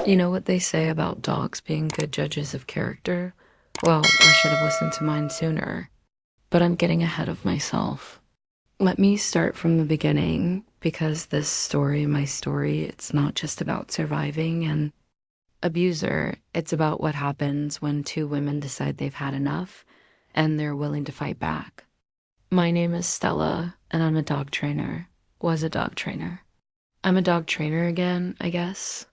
You know what they say about dogs being good judges of character? Well, I should have listened to mine sooner, but I'm getting ahead of myself. Let me start from the beginning because this story, my story, it's not just about surviving an abuser. It's about what happens when two women decide they've had enough and they're willing to fight back. My name is Stella, and I'm a dog trainer. Was a dog trainer. I'm a dog trainer again, I guess.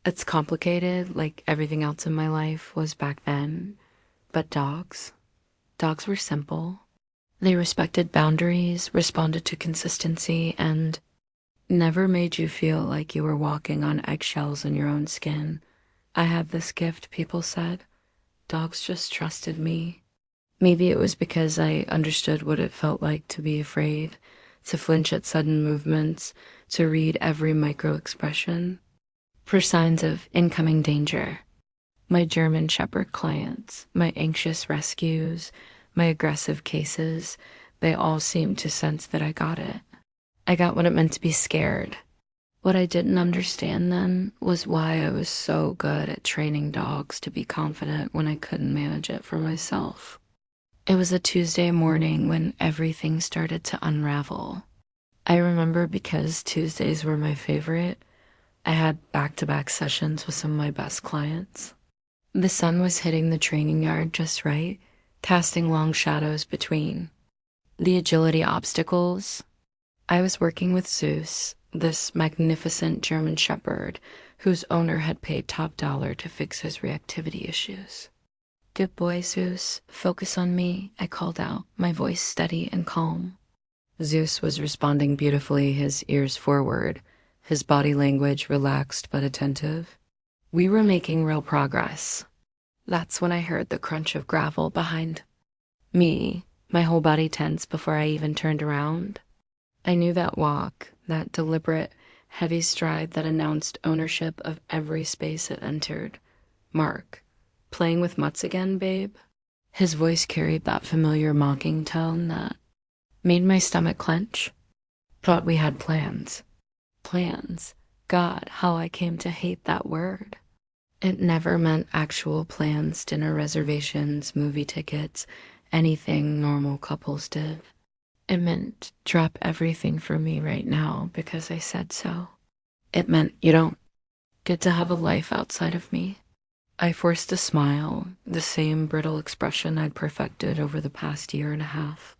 It's complicated, like everything else in my life was back then. But dogs were simple. They respected boundaries, responded to consistency, and never made you feel like you were walking on eggshells in your own skin. I had this gift, people said. Dogs just trusted me. Maybe it was because I understood what it felt like to be afraid, to flinch at sudden movements, to read every micro expression for signs of incoming danger. My German Shepherd clients, my anxious rescues, my aggressive cases, they all seemed to sense that I got it. I got what it meant to be scared. What I didn't understand then was why I was so good at training dogs to be confident when I couldn't manage it for myself. It was a Tuesday morning when everything started to unravel. I remember because Tuesdays were my favorite. I had back-to-back sessions with some of my best clients. The sun was hitting the training yard just right, casting long shadows between the agility obstacles. I was working with Zeus, this magnificent German Shepherd whose owner had paid top dollar to fix his reactivity issues. Good boy, Zeus. Focus on me, I called out, my voice steady and calm. Zeus was responding beautifully, his ears forward, his body language relaxed but attentive. We were making real progress. That's when I heard the crunch of gravel behind me, my whole body tense before I even turned around. I knew that walk, that deliberate, heavy stride that announced ownership of every space it entered. Mark, playing with mutts again, babe? His voice carried that familiar mocking tone that made my stomach clench. Thought we had plans. Plans. God, how I came to hate that word. It never meant actual plans, dinner reservations, movie tickets, anything normal couples did. It meant drop everything for me right now because I said so. It meant you don't get to have a life outside of me. I forced a smile, the same brittle expression I'd perfected over the past year and a half.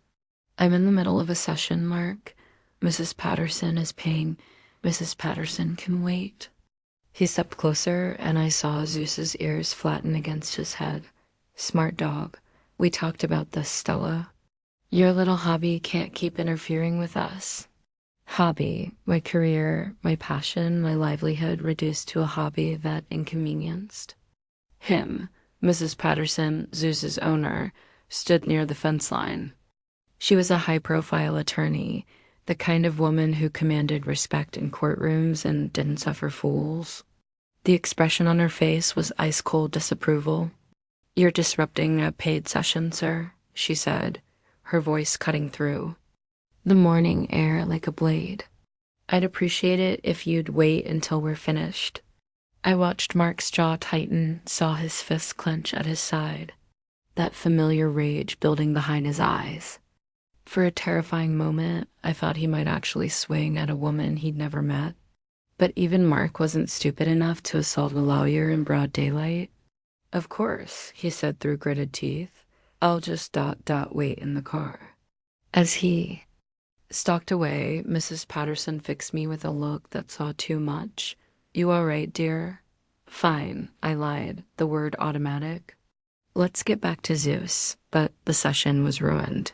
I'm in the middle of a session, Mark. Mrs. Patterson is paying. Mrs. Patterson can wait. He stepped closer, and I saw Zeus's ears flatten against his head. Smart dog. We talked about this, Stella. Your little hobby can't keep interfering with us. Hobby, my career, my passion, my livelihood reduced to a hobby that inconvenienced him. Mrs. Patterson, Zeus's owner, stood near the fence line. She was a high-profile attorney, the kind of woman who commanded respect in courtrooms and didn't suffer fools. The expression on her face was ice-cold disapproval. You're disrupting a paid session, sir, she said, her voice cutting through the morning air like a blade. I'd appreciate it if you'd wait until we're finished. I watched Mark's jaw tighten, saw his fists clench at his side, that familiar rage building behind his eyes. For a terrifying moment, I thought he might actually swing at a woman he'd never met. But even Mark wasn't stupid enough to assault a lawyer in broad daylight. Of course, he said through gritted teeth. I'll just wait in the car. As he stalked away, Mrs. Patterson fixed me with a look that saw too much. You all right, dear? Fine, I lied, the word automatic. Let's get back to Zeus, but the session was ruined.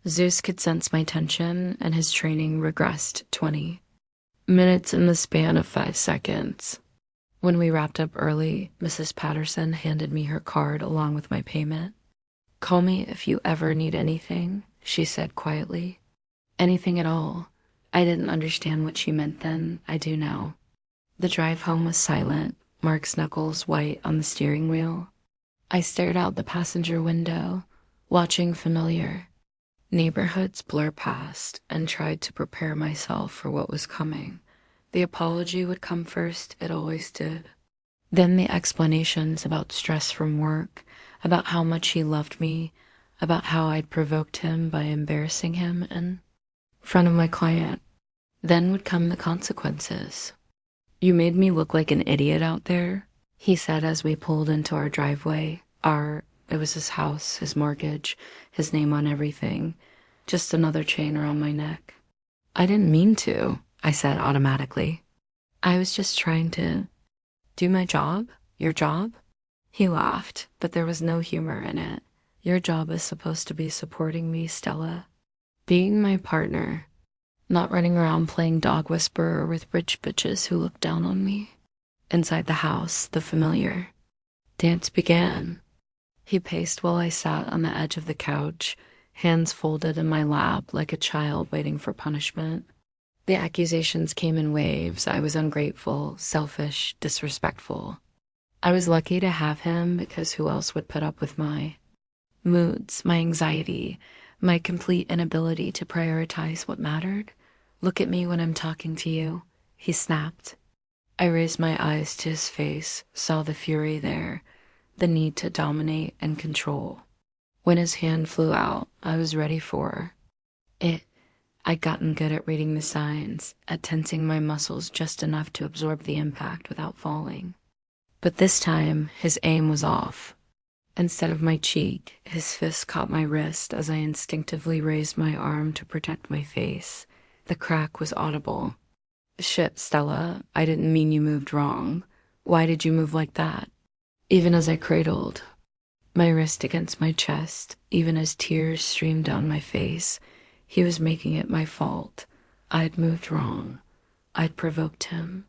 Zeus could sense my tension, and his training regressed 20 minutes in the span of 5 seconds. When we wrapped up early, Mrs. Patterson handed me her card along with my payment. Call me if you ever need anything, she said quietly. Anything at all. I didn't understand what she meant then. I do now. The drive home was silent, Mark's knuckles white on the steering wheel. I stared out the passenger window, watching familiar neighborhoods blur past, and tried to prepare myself for what was coming. The apology would come first, it always did. Then the explanations about stress from work, about how much he loved me, about how I'd provoked him by embarrassing him in front of my client. Then would come the consequences. "You made me look like an idiot out there," he said as we pulled into our driveway. It was his house, his mortgage, his name on everything. Just another chain around my neck. "I didn't mean to," I said automatically. "I was just trying to do my job, your job." He laughed, but there was no humor in it. "Your job is supposed to be supporting me, Stella. Being my partner, not running around playing dog whisperer with rich bitches who look down on me." Inside the house, the familiar dance began. He paced while I sat on the edge of the couch, hands folded in my lap like a child waiting for punishment. The accusations came in waves. I was ungrateful, selfish, disrespectful. I was lucky to have him because who else would put up with my moods, my anxiety, my complete inability to prioritize what mattered? "Look at me when I'm talking to you," he snapped. I raised my eyes to his face, saw the fury there, the need to dominate and control. When his hand flew out, I was ready for it. I'd gotten good at reading the signs, at tensing my muscles just enough to absorb the impact without falling. But this time, his aim was off. Instead of my cheek, his fist caught my wrist as I instinctively raised my arm to protect my face. The crack was audible. "Shit, Stella, I didn't mean you moved wrong. Why did you move like that?" Even as I cradled my wrist against my chest, even as tears streamed down my face, he was making it my fault. I'd moved wrong. I'd provoked him.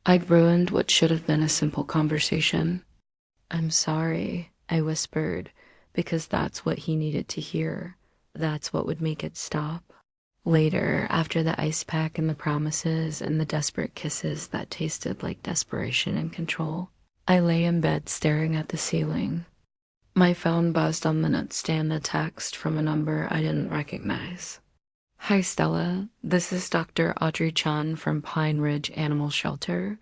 I'd ruined what should have been a simple conversation. "I'm sorry," I whispered, because that's what he needed to hear. That's what would make it stop. Later, after the ice pack and the promises and the desperate kisses that tasted like desperation and control, I lay in bed staring at the ceiling. My phone buzzed on the nightstand, a text from a number I didn't recognize. "Hi, Stella. This is Dr. Audrey Chun from Pine Ridge Animal Shelter.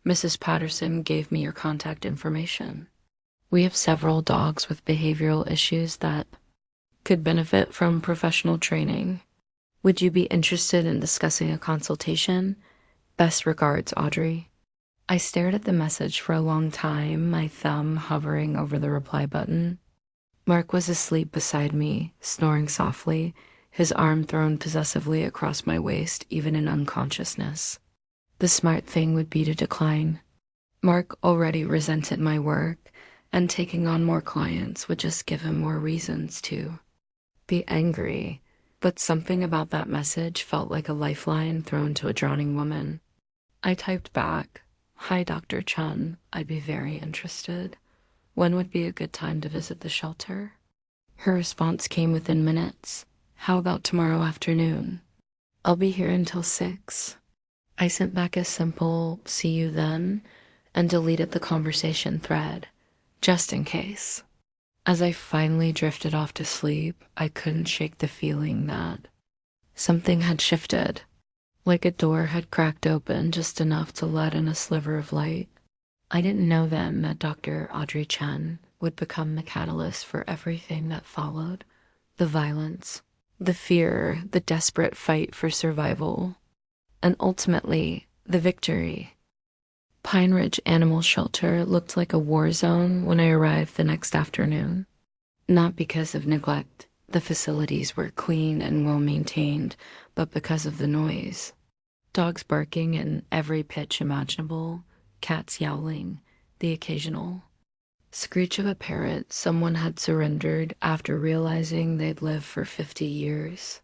Mrs. Patterson gave me your contact information. We have several dogs with behavioral issues that could benefit from professional training. Would you be interested in discussing a consultation? Best regards, Audrey." I stared at the message for a long time, my thumb hovering over the reply button. Mark was asleep beside me, snoring softly, his arm thrown possessively across my waist, even in unconsciousness. The smart thing would be to decline. Mark already resented my work, and taking on more clients would just give him more reasons to be angry. But something about that message felt like a lifeline thrown to a drowning woman. I typed back, "Hi, Dr. Chun. I'd be very interested. When would be a good time to visit the shelter?" Her response came within minutes. "How about tomorrow afternoon? I'll be here until 6. I sent back a simple "see you then" and deleted the conversation thread, just in case. As I finally drifted off to sleep, I couldn't shake the feeling that something had shifted, like a door had cracked open just enough to let in a sliver of light. I didn't know then that Dr. Audrey Chen would become the catalyst for everything that followed. The violence, the fear, the desperate fight for survival, and ultimately, the victory. Pine Ridge Animal Shelter looked like a war zone when I arrived the next afternoon. Not because of neglect. The facilities were clean and well-maintained, but because of the noise. Dogs barking in every pitch imaginable, cats yowling, the occasional screech of a parrot someone had surrendered after realizing they'd lived for 50 years.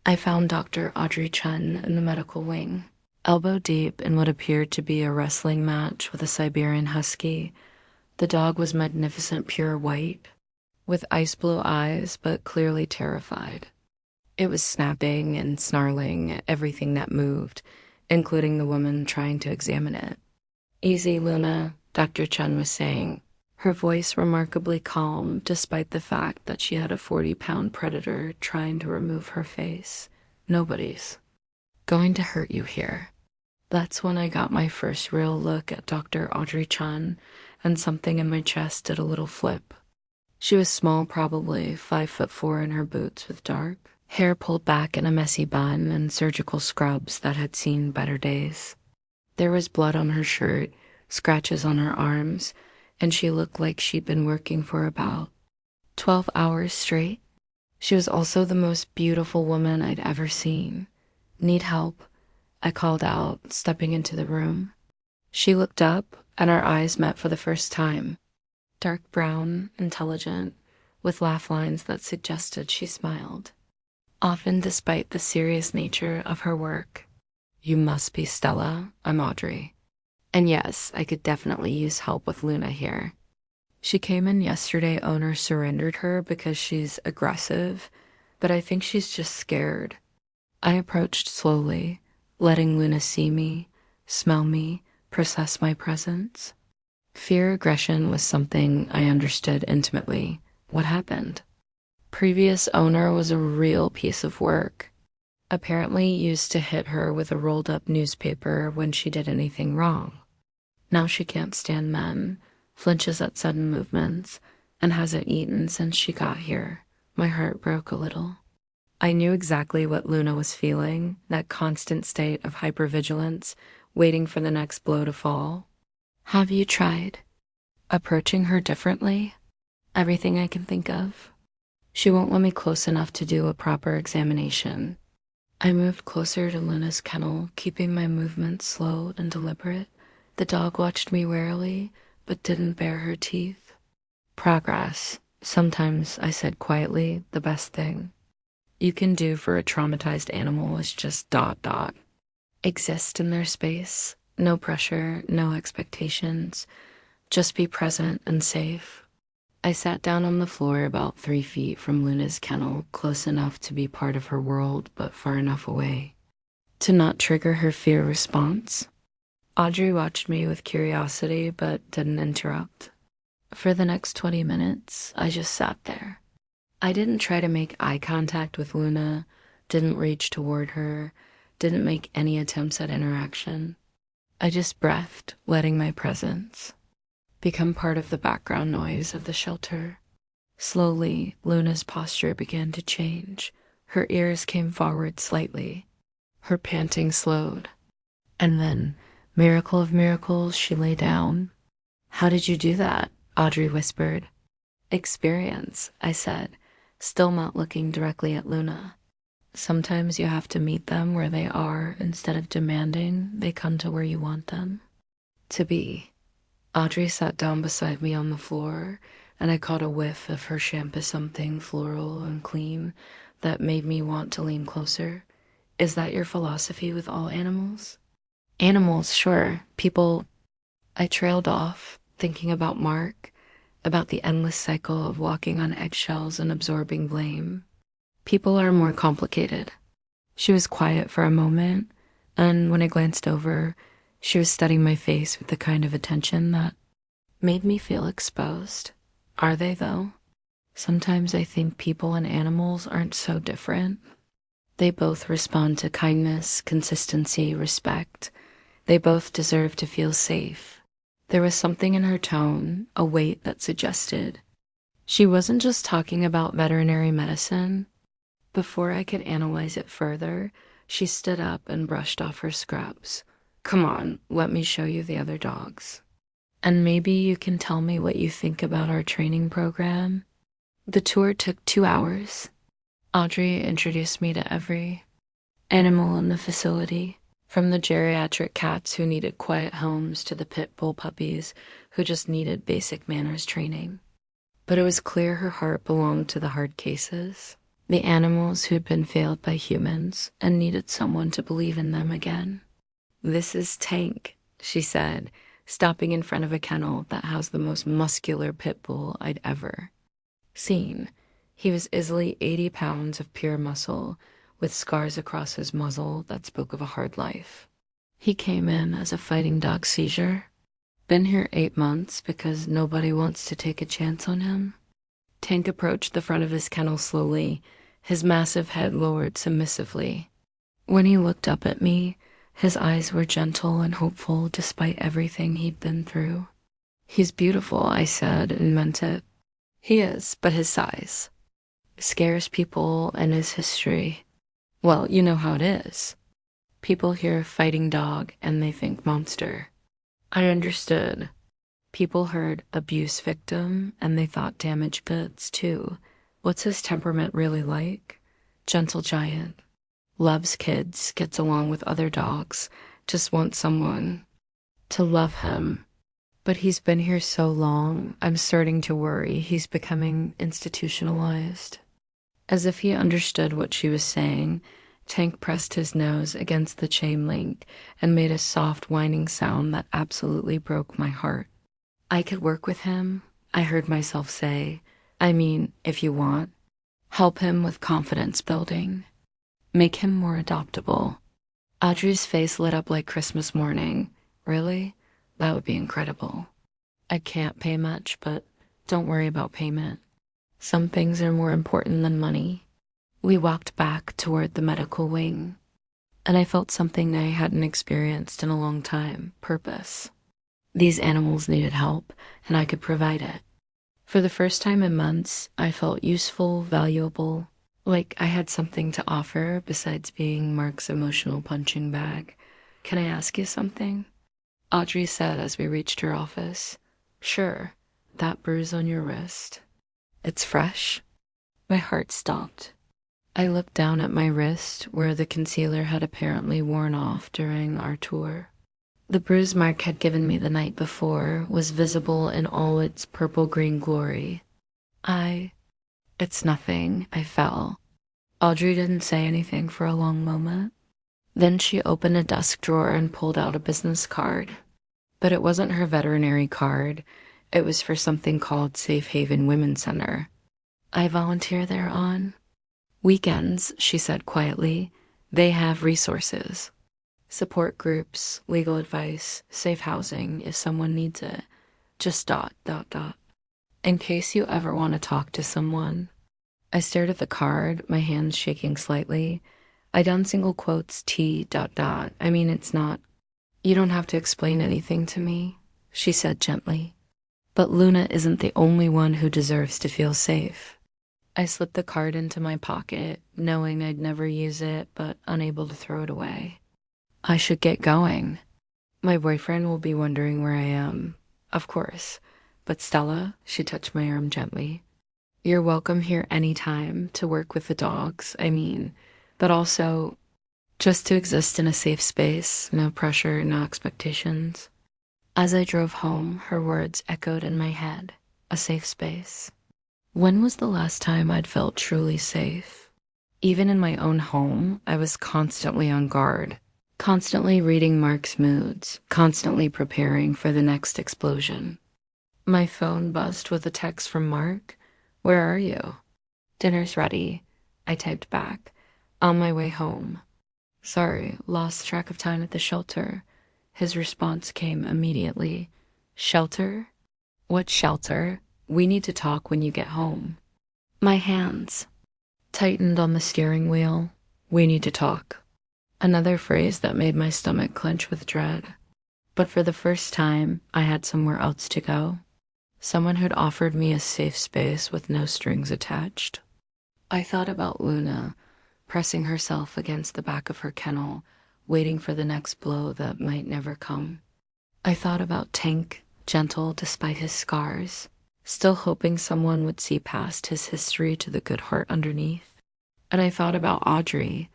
I found Dr. Audrey Chun in the medical wing, elbow deep in what appeared to be a wrestling match with a Siberian husky. The dog was magnificent pure white, with ice blue eyes, but clearly terrified. It was snapping and snarling at everything that moved, including the woman trying to examine it. "Easy, Luna," Dr. Chun was saying, her voice remarkably calm despite the fact that she had a 40-pound predator trying to remove her face. "Nobody's going to hurt you here." That's when I got my first real look at Dr. Audrey Chun, and something in my chest did a little flip. She was small, probably 5'4" in her boots with dark hair pulled back in a messy bun and surgical scrubs that had seen better days. There was blood on her shirt, scratches on her arms, and she looked like she'd been working for about 12 hours straight. She was also the most beautiful woman I'd ever seen. "Need help?" I called out, stepping into the room. She looked up, and our eyes met for the first time. Dark brown, intelligent, with laugh lines that suggested she smiled, often despite the serious nature of her work. "You must be Stella. I'm Audrey. And yes, I could definitely use help with Luna here. She came in yesterday. Owner surrendered her because she's aggressive, but I think she's just scared." I approached slowly, letting Luna see me, smell me, process my presence. Fear aggression was something I understood intimately. What happened? Previous owner was a real piece of work. Apparently used to hit her with a rolled up newspaper when she did anything wrong. Now she can't stand men, flinches at sudden movements, and hasn't eaten since she got here. My heart broke a little. I knew exactly what Luna was feeling, that constant state of hypervigilance, waiting for the next blow to fall. "Have you tried approaching her differently?" "Everything I can think of. She won't let me close enough to do a proper examination." I moved closer to Luna's kennel, keeping my movements slow and deliberate. The dog watched me warily, but didn't bare her teeth. "Progress. Sometimes," I said quietly, "the best thing you can do for a traumatized animal is just ... exist in their space. No pressure, no expectations. Just be present and safe." I sat down on the floor about 3 feet from Luna's kennel, close enough to be part of her world, but far enough away to not trigger her fear response. Audrey watched me with curiosity, but didn't interrupt. For the next 20 minutes, I just sat there. I didn't try to make eye contact with Luna, didn't reach toward her, didn't make any attempts at interaction. I just breathed, letting my presence become part of the background noise of the shelter. Slowly, Luna's posture began to change. Her ears came forward slightly. Her panting slowed. And then, miracle of miracles, she lay down. "How did you do that?" Audrey whispered. "Experience," I said, still not looking directly at Luna. "Sometimes you have to meet them where they are instead of demanding they come to where you want them to be." Audrey sat down beside me on the floor, and I caught a whiff of her shampoo, something floral and clean, that made me want to lean closer. "Is that your philosophy with all animals?" "Animals, sure. People..." I trailed off, thinking about Mark, about the endless cycle of walking on eggshells and absorbing blame. "People are more complicated." She was quiet for a moment, and when I glanced over, she was studying my face with the kind of attention that made me feel exposed. "Are they, though? Sometimes I think people and animals aren't so different. They both respond to kindness, consistency, respect. They both deserve to feel safe." There was something in her tone, a weight that suggested she wasn't just talking about veterinary medicine. Before I could analyze it further, she stood up and brushed off her scrubs. "Come on, let me show you the other dogs. And maybe you can tell me what you think about our training program." The tour took 2 hours. Audrey introduced me to every animal in the facility, from the geriatric cats who needed quiet homes to the pit bull puppies who just needed basic manners training. But it was clear her heart belonged to the hard cases, the animals who'd been failed by humans and needed someone to believe in them again. "This is Tank," she said, stopping in front of a kennel that housed the most muscular pit bull I'd ever seen. He was easily 80 pounds of pure muscle, with scars across his muzzle that spoke of a hard life. He came in as a fighting dog seizure. Been here 8 months because nobody wants to take a chance on him. Tank approached the front of his kennel slowly, his massive head lowered submissively. When he looked up at me, His eyes were gentle and hopeful despite everything he'd been through. "He's beautiful," I said, and meant it. "He is, but his size scares people and his history. Well, you know how it is. People hear fighting dog and they think monster." I understood. People heard abuse victim and they thought damaged goods too. What's his temperament really like? Gentle giant. Loves kids, gets along with other dogs, just wants someone to love him. But he's been here so long, I'm starting to worry he's becoming institutionalized. As if he understood what she was saying, Tank pressed his nose against the chain link and made a soft whining sound that absolutely broke my heart. "I could work with him," I heard myself say. "I mean, if you want. Help him with confidence building. Make him more adoptable." Audrey's face lit up like Christmas morning. "Really? That would be incredible. I can't pay much, but don't worry about payment. Some things are more important than money." We walked back toward the medical wing, and I felt something I hadn't experienced in a long time: purpose. These animals needed help, and I could provide it. For the first time in months, I felt useful, valuable, like I had something to offer besides being Mark's emotional punching bag. "Can I ask you something?" Audrey said as we reached her office. "Sure. That bruise on your wrist. It's fresh?" My heart stopped. I looked down at my wrist where the concealer had apparently worn off during our tour. The bruise Mark had given me the night before was visible in all its purple-green glory. It's nothing," I fell. Audrey didn't say anything for a long moment. Then she opened a desk drawer and pulled out a business card. But it wasn't her veterinary card. It was for something called Safe Haven Women's Center. "I volunteer there on weekends," she said quietly. "They have resources. Support groups, legal advice, safe housing if someone needs it. Just ... In case you ever want to talk to someone." I stared at the card, my hands shaking slightly. I done single quotes T ... I mean, it's not... "You don't have to explain anything to me," she said gently. "But Luna isn't the only one who deserves to feel safe." I slipped the card into my pocket, knowing I'd never use it, but unable to throw it away. "I should get going. My boyfriend will be wondering where I am." "Of course. But Stella," she touched my arm gently, "you're welcome here anytime to work with the dogs, I mean, but also just to exist in a safe space, no pressure, no expectations." As I drove home, her words echoed in my head. A safe space. When was the last time I'd felt truly safe? Even in my own home, I was constantly on guard. Constantly reading Mark's moods, constantly preparing for the next explosion. My phone buzzed with a text from Mark. "Where are you?" "Dinner's ready," I typed back. "On my way home." "Sorry, lost track of time at the shelter." His response came immediately. "Shelter? What shelter? We need to talk when you get home." My hands tightened on the steering wheel. "We need to talk." Another phrase that made my stomach clench with dread. But for the first time, I had somewhere else to go. Someone who'd offered me a safe space with no strings attached. I thought about Luna, pressing herself against the back of her kennel, waiting for the next blow that might never come. I thought about Tank, gentle despite his scars, still hoping someone would see past his history to the good heart underneath. And I thought about Audrey,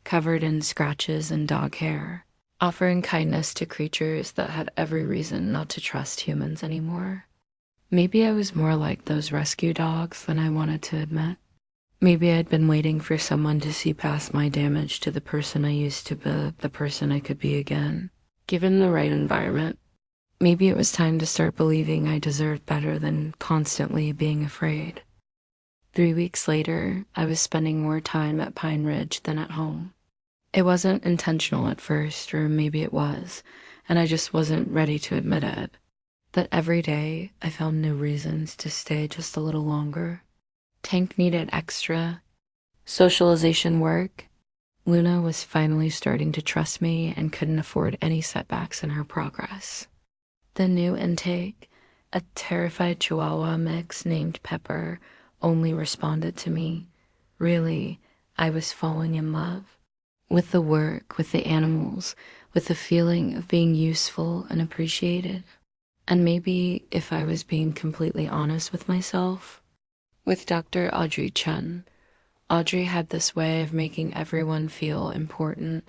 covered in scratches and dog hair, offering kindness to creatures that had every reason not to trust humans anymore. Maybe I was more like those rescue dogs than I wanted to admit. Maybe I'd been waiting for someone to see past my damage to the person I used to be, the person I could be again. Given the right environment, maybe it was time to start believing I deserved better than constantly being afraid. 3 weeks later, I was spending more time at Pine Ridge than at home. It wasn't intentional at first, or maybe it was, and I just wasn't ready to admit it. But every day, I found new reasons to stay just a little longer. Tank needed extra socialization work. Luna was finally starting to trust me and couldn't afford any setbacks in her progress. The new intake, a terrified Chihuahua mix named Pepper, only responded to me. Really, I was falling in love. With the work, with the animals, with the feeling of being useful and appreciated. And maybe, if I was being completely honest with myself, with Dr. Audrey Chen, Audrey had this way of making everyone feel important,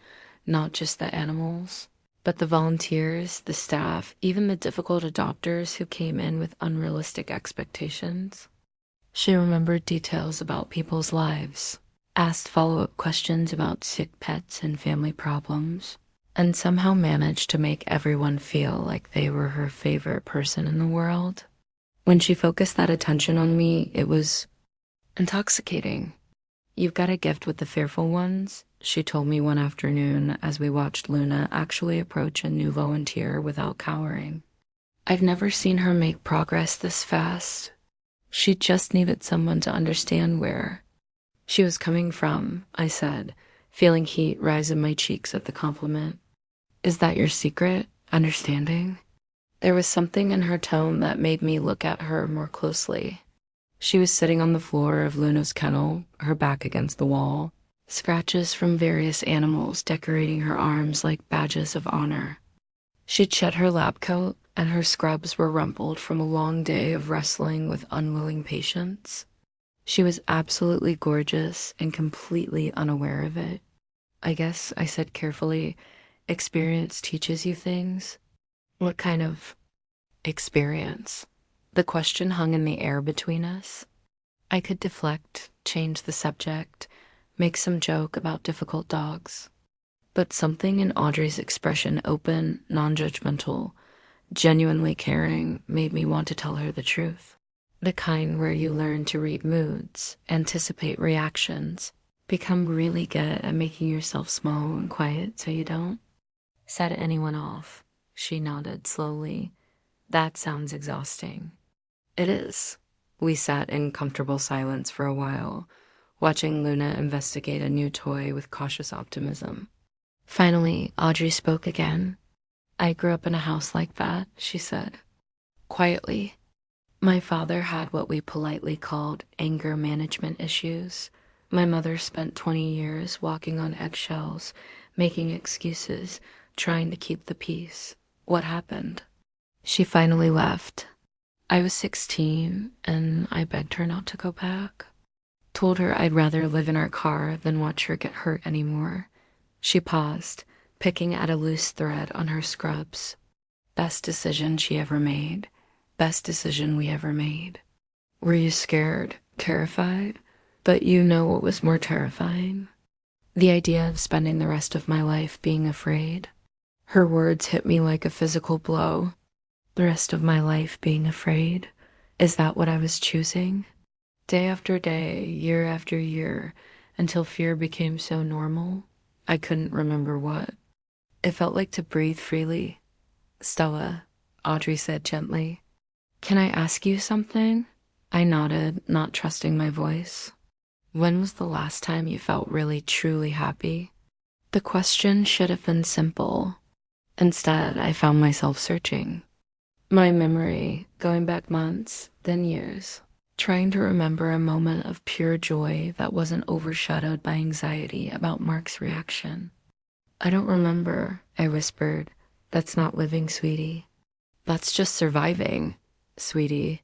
not just the animals, but the volunteers, the staff, even the difficult adopters who came in with unrealistic expectations. She remembered details about people's lives, asked follow-up questions about sick pets and family problems, and somehow managed to make everyone feel like they were her favorite person in the world. When she focused that attention on me, it was intoxicating. "You've got a gift with the fearful ones," she told me one afternoon as we watched Luna actually approach a new volunteer without cowering. I've never seen her make progress this fast. She just needed someone to understand where she was coming from, I said, feeling heat rise in my cheeks at the compliment. "Is that your secret? Understanding?" There was something in her tone that made me look at her more closely. She was sitting on the floor of Luna's kennel, her back against the wall, scratches from various animals decorating her arms like badges of honor. She'd shed her lab coat, and her scrubs were rumpled from a long day of wrestling with unwilling patients. She was absolutely gorgeous and completely unaware of it. "I guess," I said carefully, "experience teaches you things." "What kind of experience?" The question hung in the air between us. I could deflect, change the subject, make some joke about difficult dogs. But something in Audrey's expression, open, non-judgmental, genuinely caring, made me want to tell her the truth. The kind where you learn to read moods, anticipate reactions, become really good at making yourself small and quiet so you don't set anyone off. She nodded slowly. "That sounds exhausting." "It is." We sat in comfortable silence for a while, watching Luna investigate a new toy with cautious optimism. Finally, Audrey spoke again. "I grew up in a house like that," she said, quietly. "My father had what we politely called anger management issues. My mother spent 20 years walking on eggshells, making excuses, trying to keep the peace. What happened? She finally left. I was 16, and I begged her not to go back. Told her I'd rather live in our car than watch her get hurt anymore." She paused, picking at a loose thread on her scrubs. "Best decision she ever made. Best decision we ever made." "Were you scared, terrified?" "But you know what was more terrifying? The idea of spending the rest of my life being afraid." Her words hit me like a physical blow. The rest of my life being afraid? Is that what I was choosing? Day after day, year after year, until fear became so normal, I couldn't remember what. It felt like to breathe freely. "Stella," Audrey said gently, "can I ask you something?" I nodded, not trusting my voice. "When was the last time you felt really, truly happy?" The question should have been simple. Instead, I found myself searching. My memory, going back months, then years, trying to remember a moment of pure joy that wasn't overshadowed by anxiety about Mark's reaction. "I don't remember," I whispered. "That's not living, sweetie. That's just surviving, sweetie."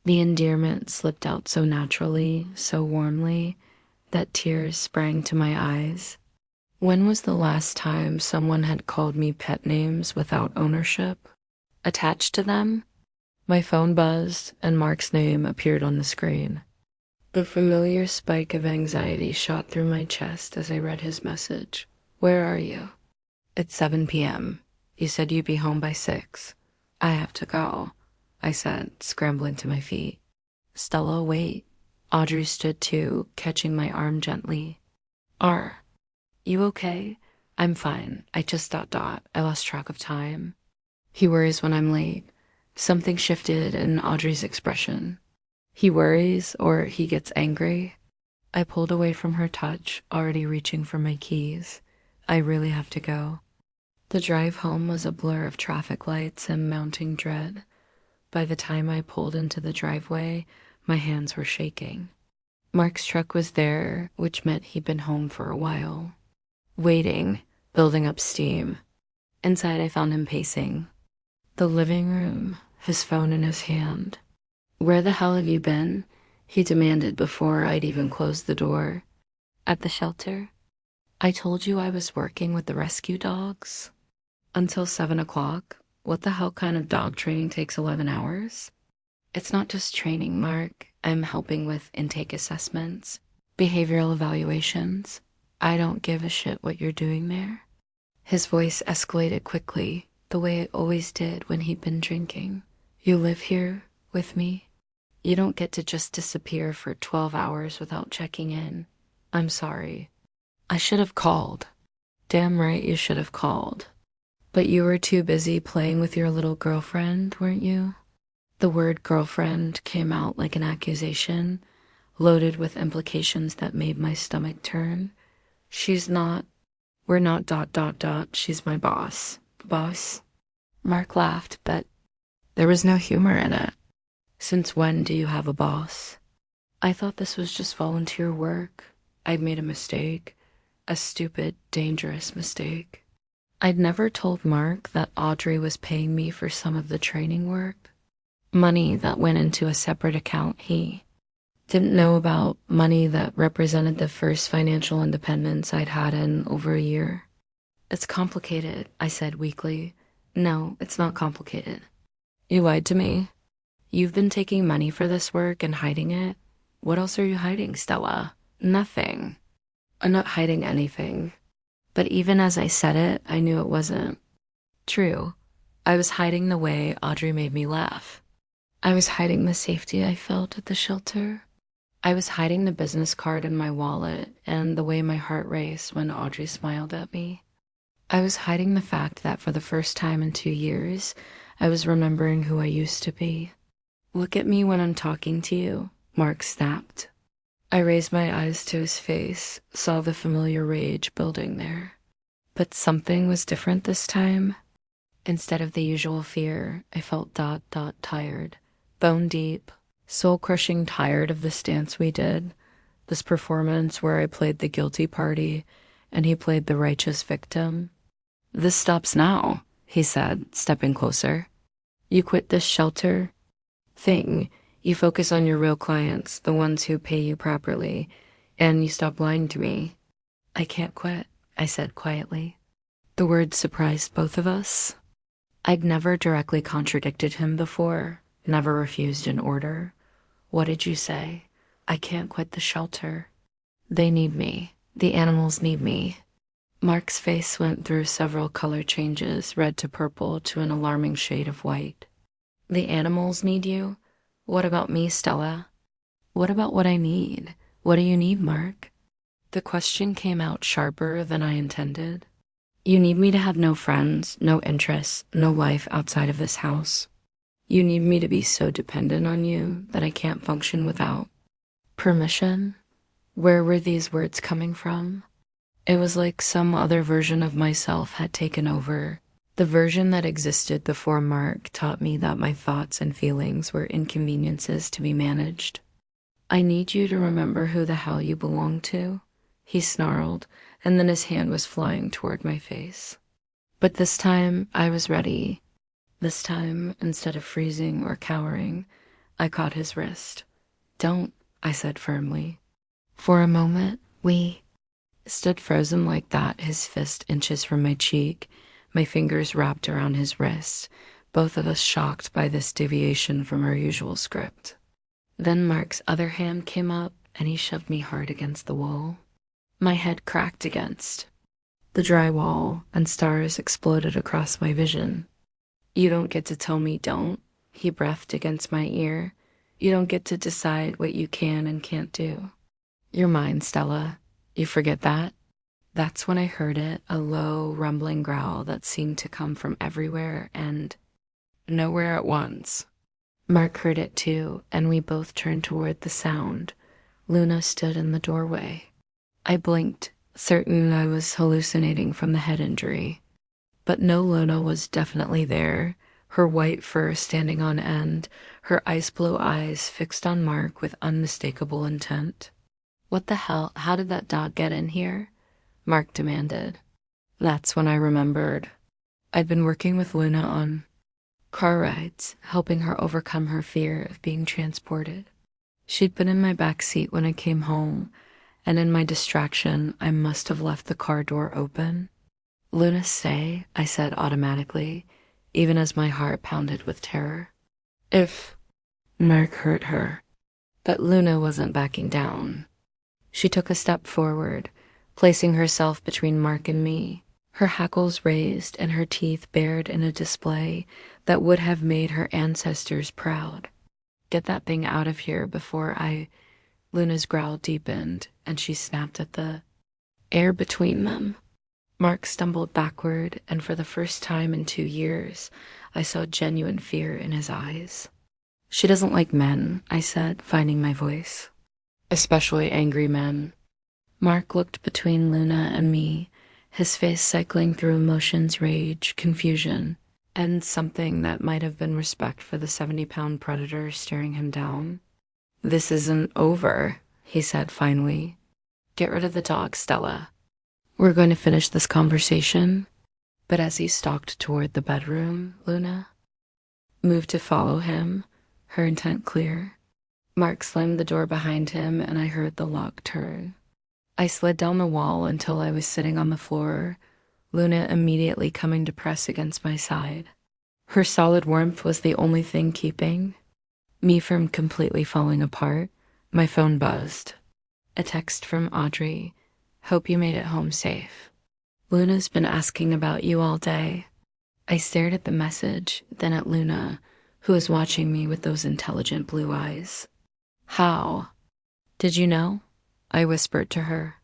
The endearment slipped out so naturally, so warmly, that tears sprang to my eyes. When was the last time someone had called me pet names without ownership attached to them? My phone buzzed, and Mark's name appeared on the screen. The familiar spike of anxiety shot through my chest as I read his message. "Where are you?" "It's 7 p.m. You said you'd be home by 6. "I have to go," I said, scrambling to my feet. "Stella, wait." Audrey stood too, catching my arm gently. You okay?" "I'm fine. I just ... I lost track of time." He worries when I'm late. Something shifted in Audrey's expression. He worries, or he gets angry? I pulled away from her touch, already reaching for my keys. I really have to go. The drive home was a blur of traffic lights and mounting dread. By the time I pulled into the driveway, my hands were shaking. Mark's truck was there, which meant he'd been home for a while. Waiting, building up steam. Inside, I found him pacing. The living room, his phone in his hand. "Where the hell have you been?" he demanded before I'd even closed the door. "At the shelter. I told you I was working with the rescue dogs." "Until 7 o'clock? What the hell kind of dog training takes 11 hours? "It's not just training, Mark. I'm helping with intake assessments, behavioral evaluations. I don't give a shit what you're doing there." His voice escalated quickly, the way it always did when he'd been drinking. "You live here with me? You don't get to just disappear for 12 hours without checking in. I'm sorry. I should have called." "Damn right you should have called. But you were too busy playing with your little girlfriend, weren't you?" The word girlfriend came out like an accusation, loaded with implications that made my stomach turn. We're not ... She's my boss." "Boss?" Mark laughed, but there was no humor in it. "Since when do you have a boss?" I thought this was just volunteer work. I'd made a mistake. A stupid, dangerous mistake. I'd never told Mark that Audrey was paying me for some of the training work. Money that went into a separate account he didn't know about, money that represented the first financial independence I'd had in over a year. "It's complicated," I said weakly. "No, it's not complicated." "You lied to me. You've been taking money for this work and hiding it. What else are you hiding, Stella?" "Nothing. I'm not hiding anything." But even as I said it, I knew it wasn't true. I was hiding the way Audrey made me laugh. I was hiding the safety I felt at the shelter. I was hiding the business card in my wallet and the way my heart raced when Audrey smiled at me. I was hiding the fact that for the first time in 2 years, I was remembering who I used to be. "Look at me when I'm talking to you," Mark snapped. I raised my eyes to his face, saw the familiar rage building there. But something was different this time. Instead of the usual fear, I felt ... tired. Bone deep, soul-crushing tired of this dance we did. This performance where I played the guilty party and he played the righteous victim. "This stops now," he said, stepping closer. "You quit this shelter thing. You focus on your real clients, the ones who pay you properly, and you stop lying to me." "I can't quit," I said quietly. The word surprised both of us. I'd never directly contradicted him before, never refused an order. "What did you say?" "I can't quit the shelter. They need me. The animals need me." Mark's face went through several color changes, red to purple to an alarming shade of white. "The animals need you? What about me, Stella?" "What about what I need? What do you need, Mark?" The question came out sharper than I intended. "You need me to have no friends, no interests, no life outside of this house. You need me to be so dependent on you that I can't function without permission." Where were these words coming from? It was like some other version of myself had taken over. The version that existed before Mark taught me that my thoughts and feelings were inconveniences to be managed. "I need you to remember who the hell you belong to," he snarled, and then his hand was flying toward my face. But this time, I was ready. This time, instead of freezing or cowering, I caught his wrist. "Don't," I said firmly. For a moment, we stood frozen like that, his fist inches from my cheek, my fingers wrapped around his wrist, both of us shocked by this deviation from our usual script. Then Mark's other hand came up, and he shoved me hard against the wall. My head cracked against the drywall, and stars exploded across my vision. "You don't get to tell me don't," he breathed against my ear. "You don't get to decide what you can and can't do. You're mine, Stella. You forget that?" That's when I heard it, a low, rumbling growl that seemed to come from everywhere and nowhere at once. Mark heard it too, and we both turned toward the sound, Luna stood in the doorway. I blinked, certain I was hallucinating from the head injury. But no, Luna was definitely there, her white fur standing on end, her ice blue eyes fixed on Mark with unmistakable intent. "What the hell? How did that dog get in here?" Mark demanded. That's when I remembered. I'd been working with Luna on car rides, helping her overcome her fear of being transported. She'd been in my back seat when I came home, and in my distraction, I must have left the car door open. "Luna, stay," I said automatically, even as my heart pounded with terror. If Mark hurt her. But Luna wasn't backing down. She took a step forward, placing herself between Mark and me, her hackles raised and her teeth bared in a display that would have made her ancestors proud. "Get that thing out of here before I—" Luna's growl deepened, and she snapped at the air between them. Mark stumbled backward, and for the first time in 2 years, I saw genuine fear in his eyes. "She doesn't like men," I said, finding my voice. "Especially angry men." Mark looked between Luna and me, his face cycling through emotions, rage, confusion, and something that might have been respect for the 70-pound predator staring him down. "This isn't over," he said finally. "Get rid of the dog, Stella. We're going to finish this conversation." But as he stalked toward the bedroom, Luna moved to follow him, her intent clear. Mark slammed the door behind him, and I heard the lock turn. I slid down the wall until I was sitting on the floor, Luna immediately coming to press against my side. Her solid warmth was the only thing keeping me from completely falling apart. My phone buzzed. A text from Audrey. "Hope you made it home safe. Luna's been asking about you all day." I stared at the message, then at Luna, who was watching me with those intelligent blue eyes. "How? Did you know?" I whispered to her.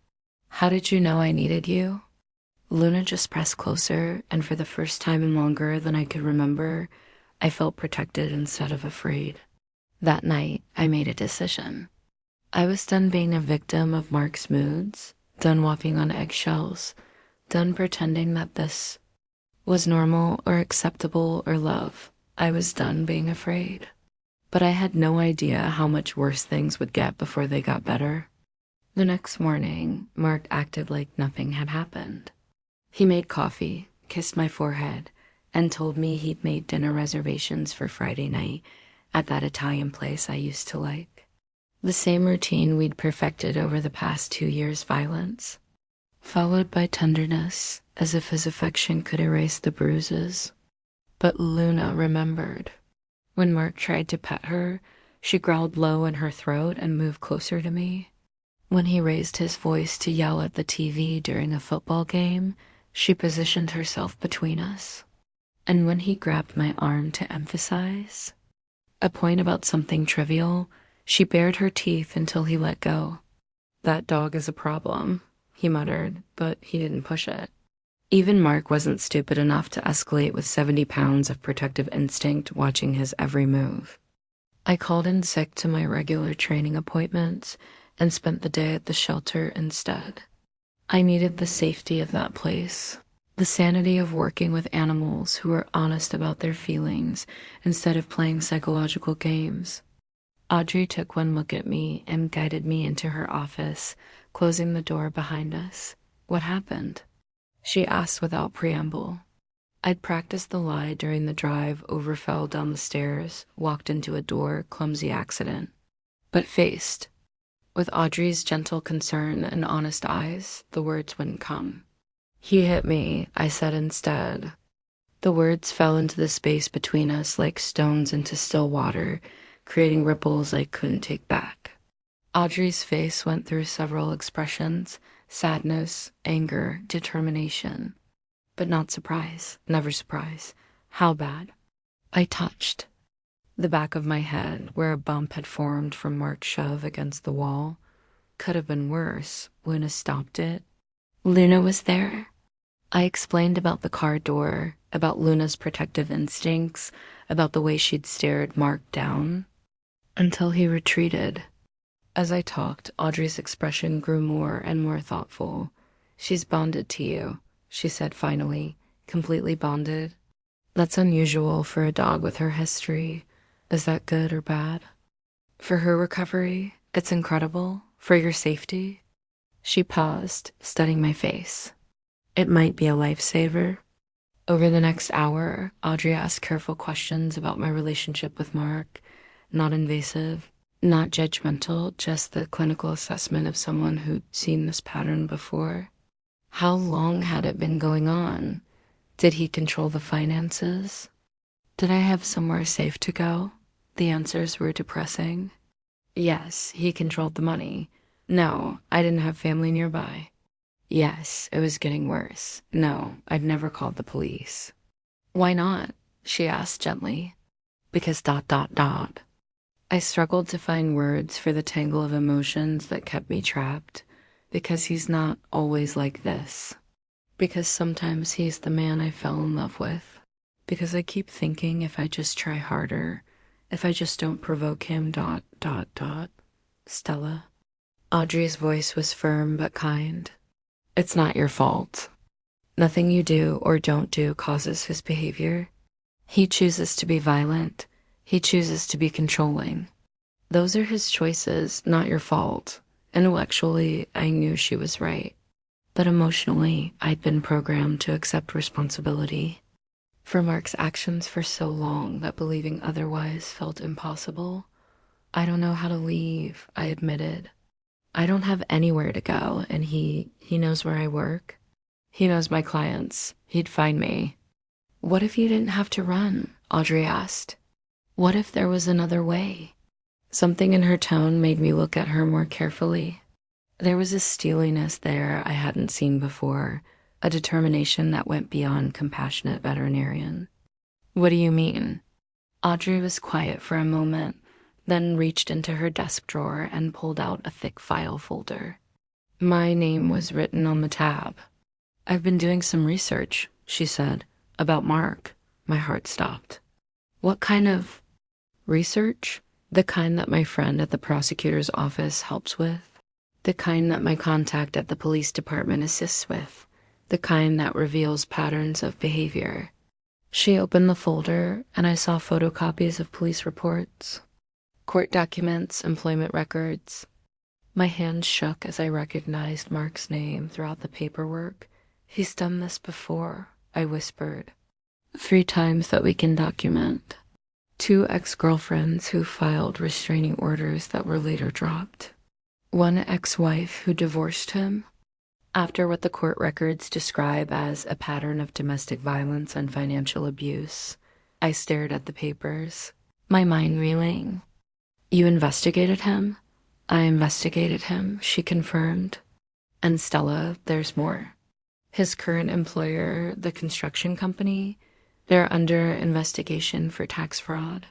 "How did you know I needed you?" Luna just pressed closer, and for the first time in longer than I could remember, I felt protected instead of afraid. That night, I made a decision. I was done being a victim of Mark's moods, done walking on eggshells, done pretending that this was normal or acceptable or love. I was done being afraid. But I had no idea how much worse things would get before they got better. The next morning, Mark acted like nothing had happened. He made coffee, kissed my forehead, and told me he'd made dinner reservations for Friday night at that Italian place I used to like. The same routine we'd perfected over the past 2 years' violence, followed by tenderness, as if his affection could erase the bruises. But Luna remembered. When Mark tried to pet her, she growled low in her throat and moved closer to me. When he raised his voice to yell at the TV during a football game, she positioned herself between us. And when he grabbed my arm to emphasize a point about something trivial, she bared her teeth until he let go. "That dog is a problem," he muttered, but he didn't push it. Even Mark wasn't stupid enough to escalate with 70 pounds of protective instinct watching his every move. I called in sick to my regular training appointments and spent the day at the shelter instead. I needed the safety of that place, the sanity of working with animals who were honest about their feelings instead of playing psychological games. Audrey took one look at me and guided me into her office, closing the door behind us. "What happened?" she asked without preamble. I'd practiced the lie during the drive, overfell down the stairs, walked into a door, clumsy accident. But faced with Audrey's gentle concern and honest eyes, the words wouldn't come. "He hit me," I said instead. The words fell into the space between us like stones into still water, creating ripples I couldn't take back. Audrey's face went through several expressions: sadness, anger, determination. But not surprise, never surprise. "How bad?" I touched the back of my head, where a bump had formed from Mark's shove against the wall. Could have been worse. Luna stopped it. "Luna was there." I explained about the car door, about Luna's protective instincts, about the way she'd stared Mark down, until he retreated. As I talked, Audrey's expression grew more and more thoughtful. She's bonded to you, she said finally. Completely bonded. That's unusual for a dog with her history. Is that good or bad? For her recovery, it's incredible. For your safety? She paused, studying my face. It might be a lifesaver. Over the next hour, Audrey asked careful questions about my relationship with Mark. Not invasive, not judgmental, just the clinical assessment of someone who'd seen this pattern before. How long had it been going on? Did he control the finances? Did I have somewhere safe to go? The answers were depressing. Yes, he controlled the money. No, I didn't have family nearby. Yes, it was getting worse. No, I'd never called the police. Why not? She asked gently. Because ... I struggled to find words for the tangle of emotions that kept me trapped. Because he's not always like this. Because sometimes he's the man I fell in love with. Because I keep thinking if I just try harder, if I just don't provoke him ... Stella. Audrey's voice was firm but kind. It's not your fault. Nothing you do or don't do causes his behavior. He chooses to be violent. He chooses to be controlling. Those are his choices, not your fault. Intellectually, I knew she was right. But emotionally, I'd been programmed to accept responsibility for Mark's actions for so long that believing otherwise felt impossible. I don't know how to leave, I admitted. I don't have anywhere to go, and he knows where I work. He knows my clients. He'd find me. What if you didn't have to run? Audrey asked. What if there was another way? Something in her tone made me look at her more carefully. There was a steeliness there I hadn't seen before, a determination that went beyond compassionate veterinarian. What do you mean? Audrey was quiet for a moment, then reached into her desk drawer and pulled out a thick file folder. My name was written on the tab. I've been doing some research, she said, about Mark. My heart stopped. What kind of research? The kind that my friend at the prosecutor's office helps with. The kind that my contact at the police department assists with. The kind that reveals patterns of behavior. She opened the folder, and I saw photocopies of police reports. Court documents, employment records. My hands shook as I recognized Mark's name throughout the paperwork. He's done this before, I whispered. 3 times that we can document. 2 ex-girlfriends who filed restraining orders that were later dropped. 1 ex-wife who divorced him. After what the court records describe as a pattern of domestic violence and financial abuse, I stared at the papers, my mind reeling. You investigated him? I investigated him, she confirmed. And Stella, there's more. His current employer, the construction company, they're under investigation for tax fraud.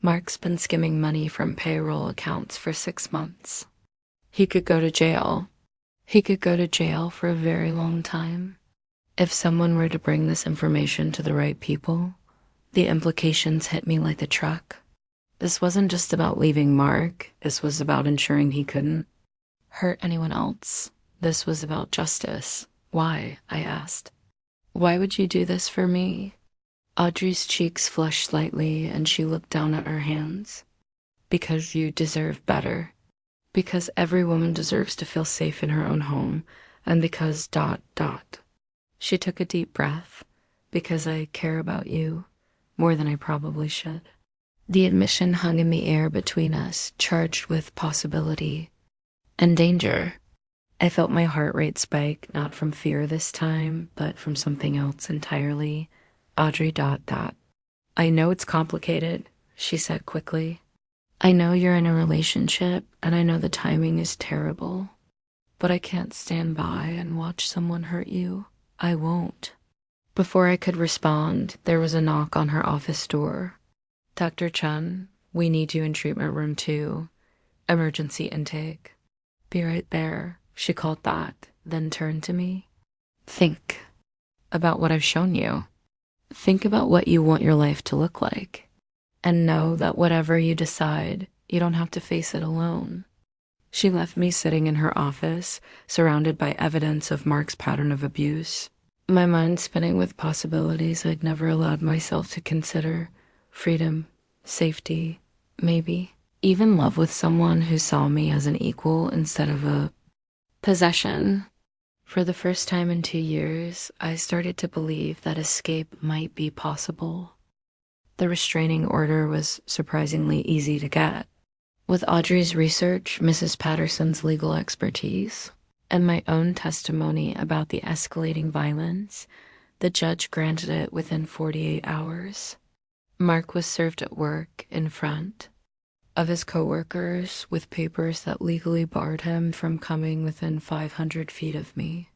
Mark's been skimming money from payroll accounts for 6 months. He could go to jail. He could go to jail for a very long time. If someone were to bring this information to the right people, the implications hit me like a truck. This wasn't just about leaving Mark. This was about ensuring he couldn't hurt anyone else. This was about justice. Why? I asked. Why would you do this for me? Audrey's cheeks flushed slightly and she looked down at her hands. Because you deserve better. Because every woman deserves to feel safe in her own home. And because ... She took a deep breath. Because I care about you more than I probably should. The admission hung in the air between us, charged with possibility and danger. I felt my heart rate spike, not from fear this time, but from something else entirely. Audrey ... I know it's complicated, she said quickly. I know you're in a relationship, and I know the timing is terrible. But I can't stand by and watch someone hurt you. I won't. Before I could respond, there was a knock on her office door. Dr. Chen, we need you in treatment room 2. Emergency intake. Be right there, she called that, then turned to me. Think about what I've shown you. Think about what you want your life to look like. And know that whatever you decide, you don't have to face it alone. She left me sitting in her office, surrounded by evidence of Mark's pattern of abuse. My mind spinning with possibilities I'd never allowed myself to consider. Freedom, safety, maybe even love with someone who saw me as an equal instead of a possession. For the first time in 2 years, I started to believe that escape might be possible. The restraining order was surprisingly easy to get. With Audrey's research, Mrs. Patterson's legal expertise, and my own testimony about the escalating violence, the judge granted it within 48 hours. Mark was served at work in front of his coworkers with papers that legally barred him from coming within 500 feet of me.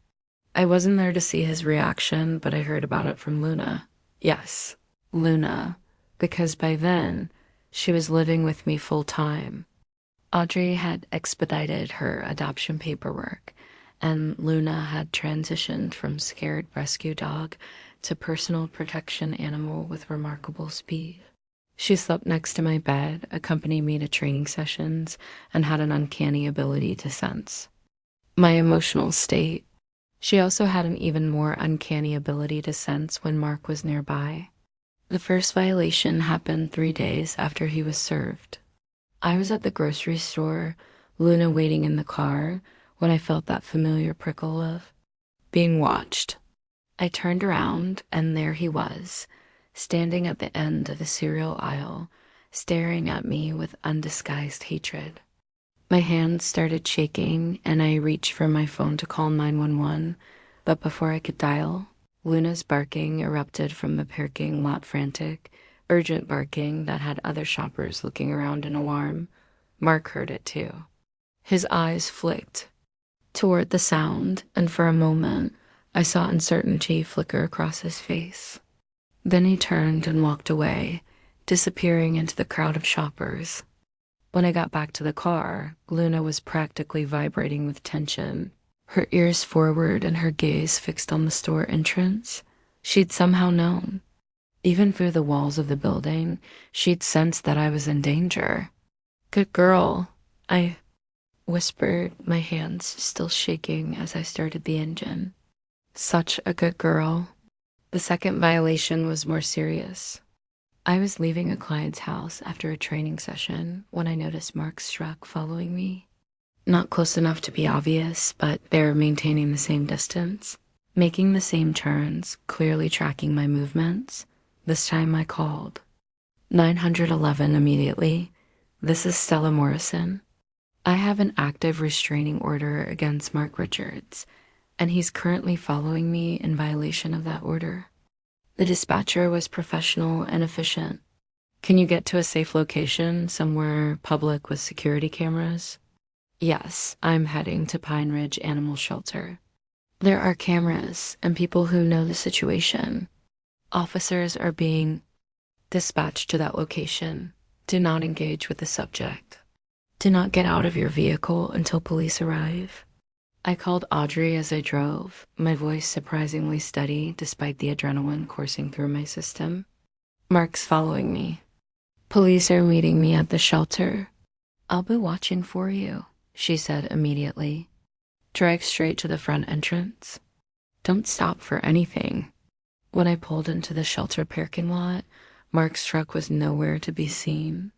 I wasn't there to see his reaction, but I heard about it from Luna. Yes, Luna, because by then, she was living with me full time. Audrey had expedited her adoption paperwork, and Luna had transitioned from scared rescue dog to personal protection animal with remarkable speed. She slept next to my bed, accompanied me to training sessions, and had an uncanny ability to sense my emotional state. She also had an even more uncanny ability to sense when Mark was nearby. The first violation happened 3 days after he was served. I was at the grocery store, Luna waiting in the car, when I felt that familiar prickle of being watched. I turned around, and there he was, standing at the end of the cereal aisle, staring at me with undisguised hatred. My hands started shaking, and I reached for my phone to call 911, but before I could dial, Luna's barking erupted from the parking lot, frantic, urgent barking that had other shoppers looking around in alarm. Mark heard it too. His eyes flicked toward the sound, and for a moment, I saw uncertainty flicker across his face. Then he turned and walked away, disappearing into the crowd of shoppers. When I got back to the car, Luna was practically vibrating with tension, her ears forward and her gaze fixed on the store entrance. She'd somehow known. Even through the walls of the building, she'd sensed that I was in danger. "Good girl," I whispered, my hands still shaking as I started the engine. Such a good girl. The second violation was more serious. I was leaving a client's house after a training session when I noticed Mark's truck following me. Not close enough to be obvious, but they were maintaining the same distance, making the same turns, clearly tracking my movements. This time I called 911 immediately. "This is Stella Morrison. I have an active restraining order against Mark Richards, and he's currently following me in violation of that order." The dispatcher was professional and efficient. "Can you get to a safe location, somewhere public with security cameras?" "Yes, I'm heading to Pine Ridge Animal Shelter. There are cameras and people who know the situation. Officers are being dispatched to that location. Do not engage with the subject. Do not get out of your vehicle until police arrive." I called Audrey as I drove, my voice surprisingly steady despite the adrenaline coursing through my system. "Mark's following me. Police are meeting me at the shelter. I'll be watching for you," she said immediately. "Drive straight to the front entrance. Don't stop for anything." When I pulled into the shelter parking lot, Mark's truck was nowhere to be seen.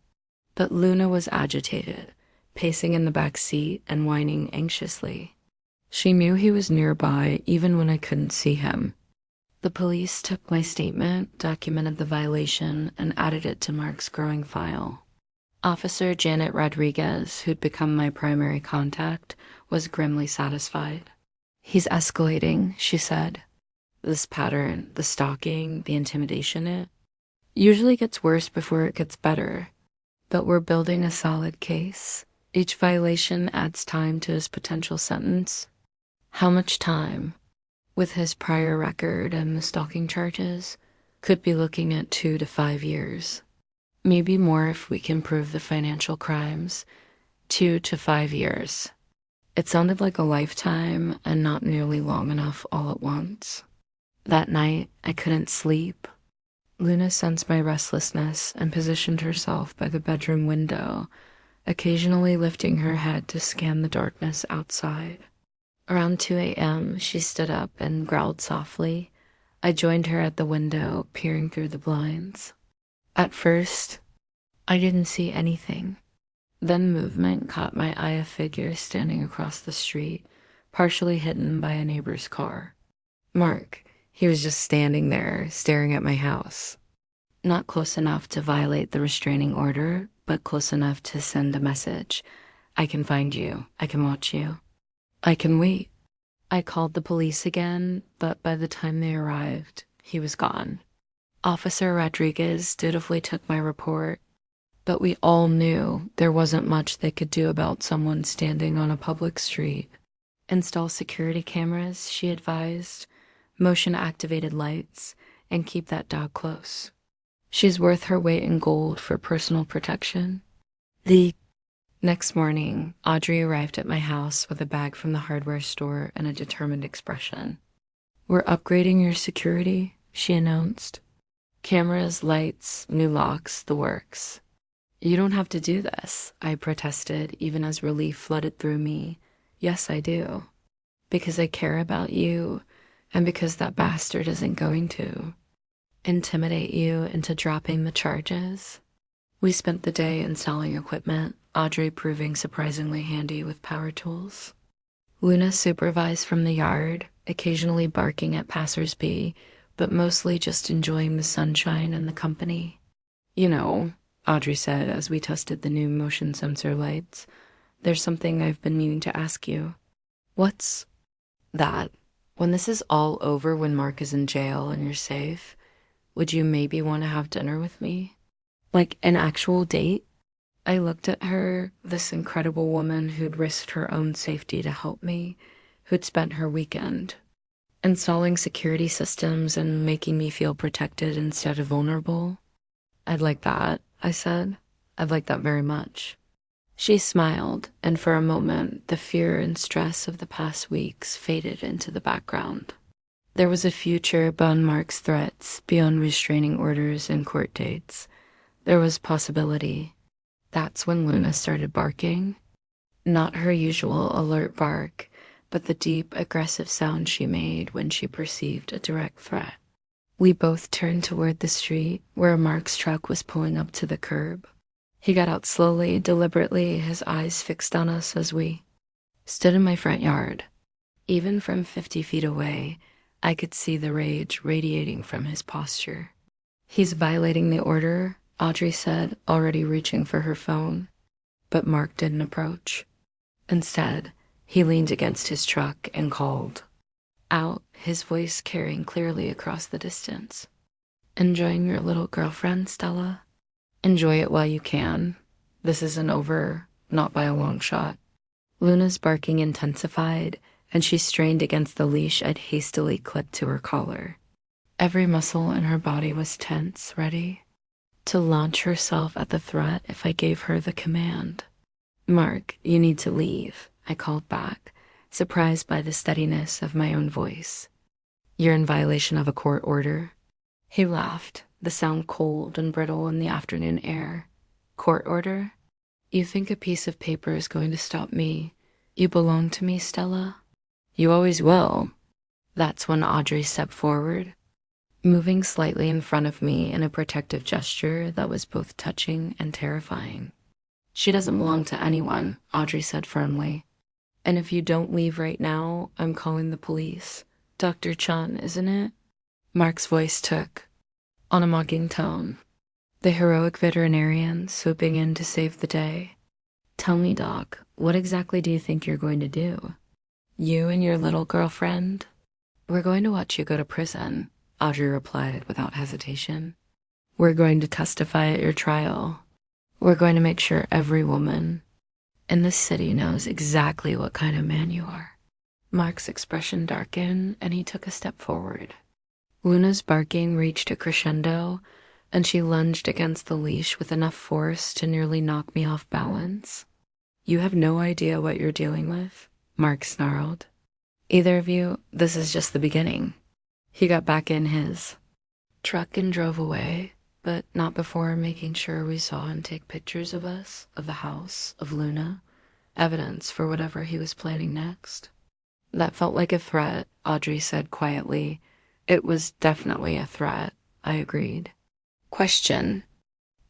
But Luna was agitated, pacing in the back seat and whining anxiously. She knew he was nearby even when I couldn't see him. The police took my statement, documented the violation, and added it to Mark's growing file. Officer Janet Rodriguez, who'd become my primary contact, was grimly satisfied. "He's escalating," she said. "This pattern, the stalking, the intimidation, it usually gets worse before it gets better. But we're building a solid case. Each violation adds time to his potential sentence." How much time? With his prior record and the stalking charges, could be looking at 2 to 5 years. Maybe more if we can prove the financial crimes. 2 to 5 years. It sounded like a lifetime and not nearly long enough all at once. That night, I couldn't sleep. Luna sensed my restlessness and positioned herself by the bedroom window, occasionally lifting her head to scan the darkness outside. Around 2 a.m., she stood up and growled softly. I joined her at the window, peering through the blinds. At first, I didn't see anything. Then movement caught my eye, a figure standing across the street, partially hidden by a neighbor's car. Mark, he was just standing there, staring at my house. Not close enough to violate the restraining order, but close enough to send a message. I can find you. I can watch you. I can wait. I called the police again, but by the time they arrived, he was gone. Officer Rodriguez dutifully took my report, but we all knew there wasn't much they could do about someone standing on a public street. Install security cameras, she advised, motion-activated lights, and keep that dog close. She's worth her weight in gold for personal protection. The next morning, Audrey arrived at my house with a bag from the hardware store and a determined expression. "We're upgrading your security," she announced. "Cameras, lights, new locks, the works." "You don't have to do this," I protested, even as relief flooded through me. "Yes, I do. Because I care about you, and because that bastard isn't going to intimidate you into dropping the charges." We spent the day installing equipment, Audrey proving surprisingly handy with power tools. Luna supervised from the yard, occasionally barking at passersby, but mostly just enjoying the sunshine and the company. "You know," Audrey said as we tested the new motion sensor lights, "there's something I've been meaning to ask you." "What's that? When this is all over, when Mark is in jail and you're safe, would you maybe want to have dinner with me? Like an actual date?" I looked at her, this incredible woman who'd risked her own safety to help me, who'd spent her weekend installing security systems and making me feel protected instead of vulnerable. "I'd like that," I said. "I'd like that very much." She smiled, and for a moment, the fear and stress of the past weeks faded into the background. There was a future beyond Mark's threats, beyond restraining orders and court dates. There was possibility. That's when Luna started barking. Not her usual alert bark, but the deep, aggressive sound she made when she perceived a direct threat. We both turned toward the street, where Mark's truck was pulling up to the curb. He got out slowly, deliberately, his eyes fixed on us as we stood in my front yard. Even from 50 feet away, I could see the rage radiating from his posture. "He's violating the order," Audrey said, already reaching for her phone. But Mark didn't approach. Instead, he leaned against his truck and called out, his voice carrying clearly across the distance. "Enjoying your little girlfriend, Stella? Enjoy it while you can. This isn't over, not by a long shot." Luna's barking intensified, and she strained against the leash I'd hastily clipped to her collar. Every muscle in her body was tense, ready to launch herself at the threat if I gave her the command. "Mark, you need to leave," I called back, surprised by the steadiness of my own voice. "You're in violation of a court order." He laughed, the sound cold and brittle in the afternoon air. "Court order? You think a piece of paper is going to stop me? You belong to me, Stella. You always will." That's when Audrey stepped forward, moving slightly in front of me in a protective gesture that was both touching and terrifying. "She doesn't belong to anyone," Audrey said firmly. "And if you don't leave right now, I'm calling the police. Dr. Chun, isn't it?" Mark's voice took on a mocking tone. The heroic veterinarian swooping in to save the day. "Tell me, Doc, what exactly do you think you're going to do? You and your little girlfriend?" "We're going to watch you go to prison," Audrey replied without hesitation. "We're going to testify at your trial. We're going to make sure every woman in this city knows exactly what kind of man you are." Mark's expression darkened, and he took a step forward. Luna's barking reached a crescendo, and she lunged against the leash with enough force to nearly knock me off balance. "You have no idea what you're dealing with," Mark snarled. "Either of you, this is just the beginning." He got back in his truck and drove away, but not before making sure we saw him take pictures of us, of the house, of Luna, evidence for whatever he was planning next. That felt like a threat, Audrey said quietly. It was definitely a threat, I agreed. Question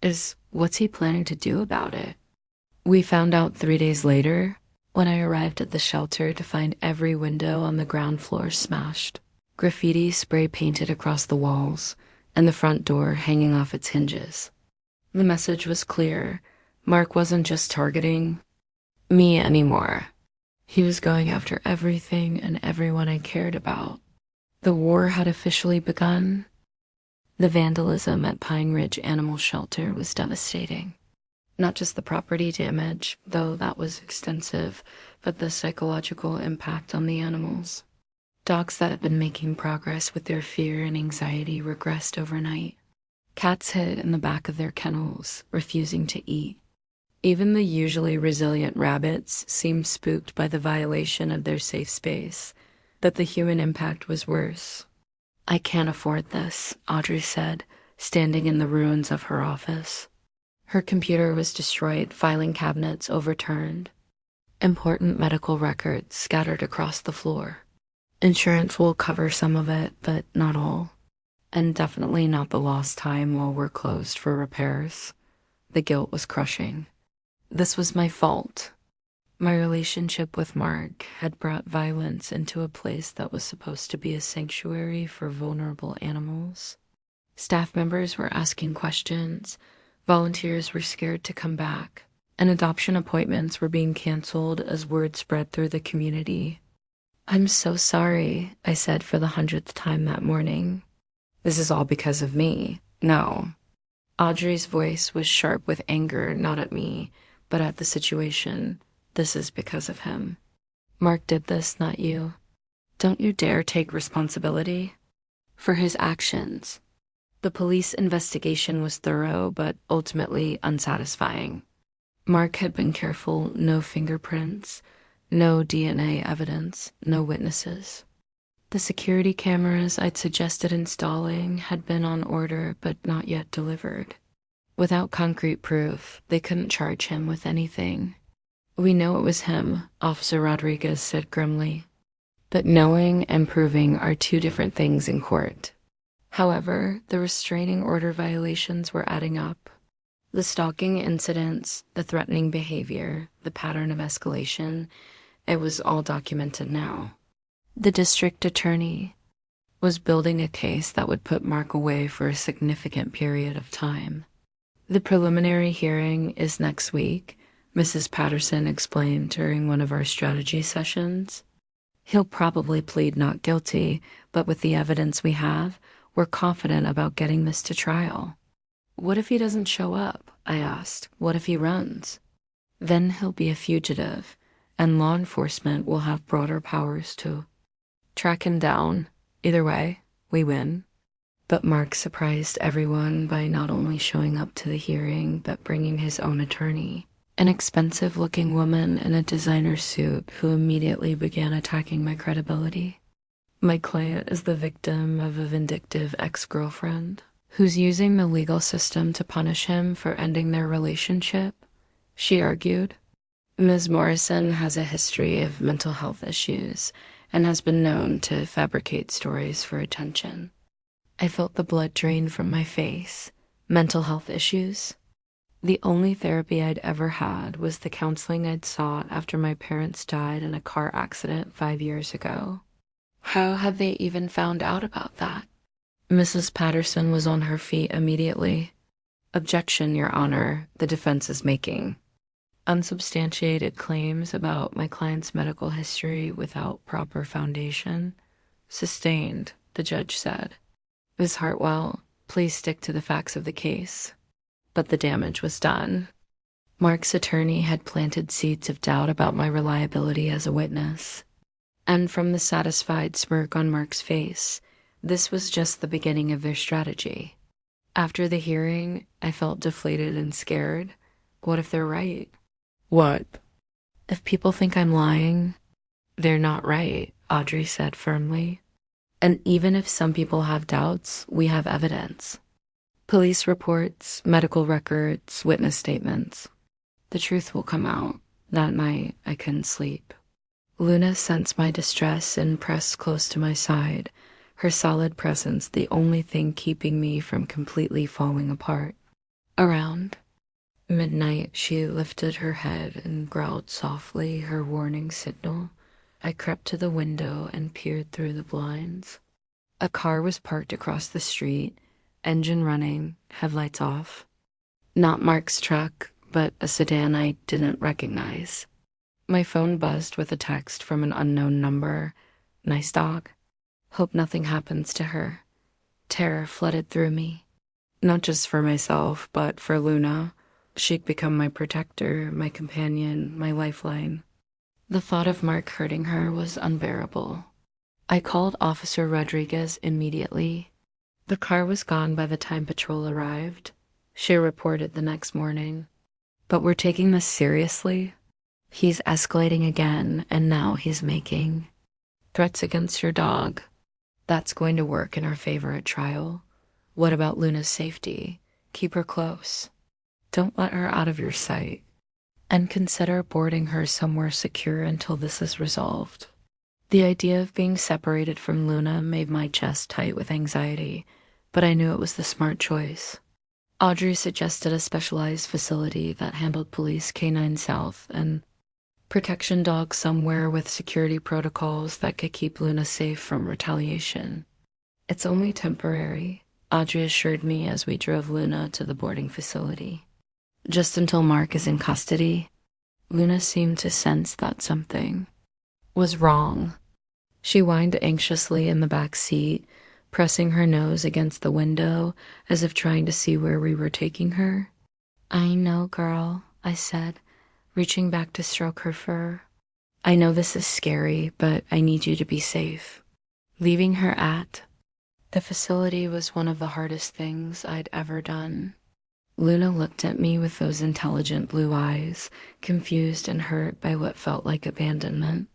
is, what's he planning to do about it? We found out 3 days later, when I arrived at the shelter to find every window on the ground floor smashed, graffiti spray painted across the walls, and the front door hanging off its hinges. The message was clear. Mark wasn't just targeting me anymore. He was going after everything and everyone I cared about. The war had officially begun. The vandalism at Pine Ridge Animal Shelter was devastating. Not just the property damage, though that was extensive, but the psychological impact on the animals. Dogs that had been making progress with their fear and anxiety regressed overnight. Cats hid in the back of their kennels, refusing to eat. Even the usually resilient rabbits seemed spooked by the violation of their safe space, that the human impact was worse. I can't afford this, Audrey said, standing in the ruins of her office. Her computer was destroyed, filing cabinets overturned. Important medical records scattered across the floor. Insurance will cover some of it, but not all. And definitely not the lost time while we're closed for repairs. The guilt was crushing. This was my fault. My relationship with Mark had brought violence into a place that was supposed to be a sanctuary for vulnerable animals. Staff members were asking questions. Volunteers were scared to come back, and adoption appointments were being canceled as word spread through the community. I'm so sorry, I said for the 100th time that morning. This is all because of me. No. Audrey's voice was sharp with anger, not at me, but at the situation. This is because of him. Mark did this, not you. Don't you dare take responsibility for his actions. The police investigation was thorough, but ultimately unsatisfying. Mark had been careful, no fingerprints, no DNA evidence, no witnesses. The security cameras I'd suggested installing had been on order, but not yet delivered. Without concrete proof, they couldn't charge him with anything. We know it was him, Officer Rodriguez said grimly. But knowing and proving are two different things in court. However, the restraining order violations were adding up. The stalking incidents, the threatening behavior, the pattern of escalation, it was all documented now. The district attorney was building a case that would put Mark away for a significant period of time. The preliminary hearing is next week, Mrs. Patterson explained during one of our strategy sessions. He'll probably plead not guilty, but with the evidence we have, we're confident about getting this to trial. What if he doesn't show up? I asked. What if he runs? Then he'll be a fugitive, and law enforcement will have broader powers to track him down. Either way, we win. But Mark surprised everyone by not only showing up to the hearing, but bringing his own attorney, an expensive-looking woman in a designer suit who immediately began attacking my credibility. My client is the victim of a vindictive ex-girlfriend who's using the legal system to punish him for ending their relationship, she argued. Ms. Morrison has a history of mental health issues and has been known to fabricate stories for attention. I felt the blood drain from my face. Mental health issues? The only therapy I'd ever had was the counseling I'd sought after my parents died in a car accident 5 years ago. How had they even found out about that? Mrs. Patterson was on her feet immediately. Objection, Your Honor, the defense is making. Unsubstantiated claims about my client's medical history without proper foundation. Sustained, the judge said. Ms. Hartwell, please stick to the facts of the case. But the damage was done. Mark's attorney had planted seeds of doubt about my reliability as a witness. And from the satisfied smirk on Mark's face, this was just the beginning of their strategy. After the hearing, I felt deflated and scared. What if they're right? What? If people think I'm lying, they're not right, Audrey said firmly. And even if some people have doubts, we have evidence. Police reports, medical records, witness statements. The truth will come out. That night, I couldn't sleep. Luna sensed my distress and pressed close to my side, her solid presence the only thing keeping me from completely falling apart. Around midnight, she lifted her head and growled softly, her warning signal. I crept to the window and peered through the blinds. A car was parked across the street, engine running, headlights off. Not Mark's truck, but a sedan I didn't recognize. My phone buzzed with a text from an unknown number. Nice dog. Hope nothing happens to her. Terror flooded through me. Not just for myself, but for Luna. She'd become my protector, my companion, my lifeline. The thought of Mark hurting her was unbearable. I called Officer Rodriguez immediately. The car was gone by the time patrol arrived. She reported the next morning. But we're taking this seriously. He's escalating again, and now he's making threats against your dog. That's going to work in our favor at trial. What about Luna's safety? Keep her close. Don't let her out of your sight. And consider boarding her somewhere secure until this is resolved. The idea of being separated from Luna made my chest tight with anxiety, but I knew it was the smart choice. Audrey suggested a specialized facility that handled police K-9 South and protection dogs somewhere with security protocols that could keep Luna safe from retaliation. It's only temporary, Audrey assured me as we drove Luna to the boarding facility. Just until Mark is in custody. Luna seemed to sense that something was wrong. She whined anxiously in the back seat, pressing her nose against the window as if trying to see where we were taking her. I know, girl, I said, reaching back to stroke her fur. I know this is scary, but I need you to be safe. Leaving her at the facility was one of the hardest things I'd ever done. Luna looked at me with those intelligent blue eyes, confused and hurt by what felt like abandonment.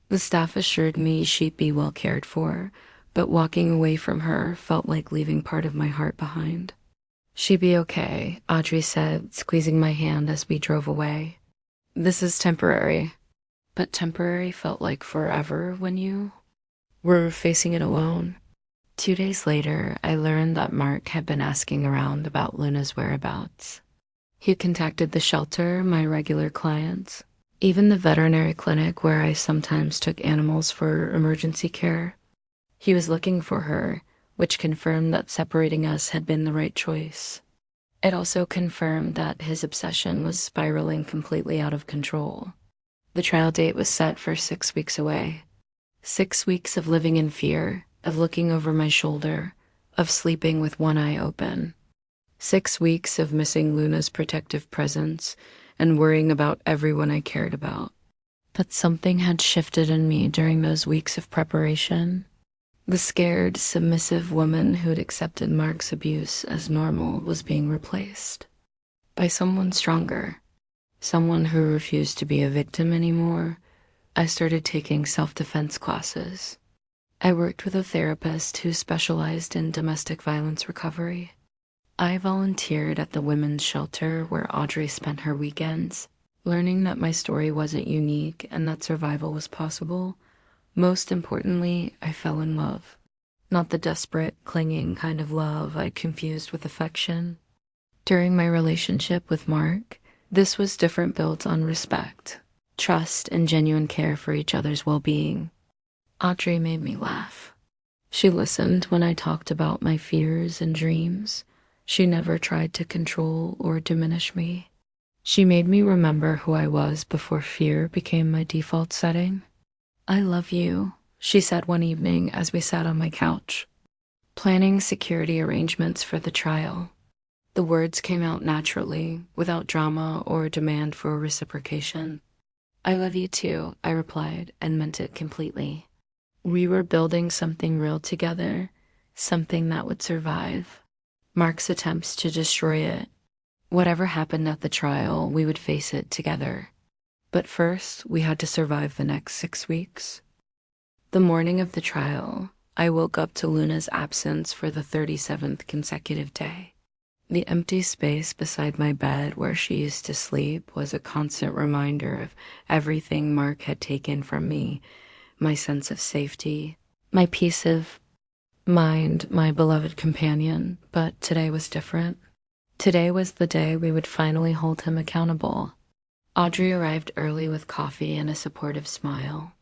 The staff assured me she'd be well cared for, but walking away from her felt like leaving part of my heart behind. She'd be okay, Audrey said, squeezing my hand as we drove away. This is temporary. But temporary felt like forever when you were facing it alone. 2 days later, I learned that Mark had been asking around about Luna's whereabouts. He contacted the shelter, my regular clients, even the veterinary clinic where I sometimes took animals for emergency care. He was looking for her, which confirmed that separating us had been the right choice. It also confirmed that his obsession was spiraling completely out of control. The trial date was set for 6 weeks away. 6 weeks of living in fear, of looking over my shoulder, of sleeping with one eye open. 6 weeks of missing Luna's protective presence and worrying about everyone I cared about. But something had shifted in me during those weeks of preparation. The scared, submissive woman who'd accepted Mark's abuse as normal was being replaced by someone stronger, someone who refused to be a victim anymore. I started taking self-defense classes. I worked with a therapist who specialized in domestic violence recovery. I volunteered at the women's shelter where Audrey spent her weekends, learning that my story wasn't unique and that survival was possible. Most importantly, I fell in love. Not the desperate, clinging kind of love I'd confused with affection. During my relationship with Mark, this was different, built on respect, trust, and genuine care for each other's well-being. Audrey made me laugh. She listened when I talked about my fears and dreams. She never tried to control or diminish me. She made me remember who I was before fear became my default setting. I love you, she said one evening as we sat on my couch, planning security arrangements for the trial. The words came out naturally, without drama or demand for reciprocation. I love you too, I replied, and meant it completely. We were building something real together, something that would survive. Mark's attempts to destroy it. Whatever happened at the trial, we would face it together. But first, we had to survive the next 6 weeks. The morning of the trial, I woke up to Luna's absence for the 37th consecutive day. The empty space beside my bed where she used to sleep was a constant reminder of everything Mark had taken from me, my sense of safety, my peace of mind, my beloved companion. But today was different. Today was the day we would finally hold him accountable. Audrey arrived early with coffee and a supportive smile.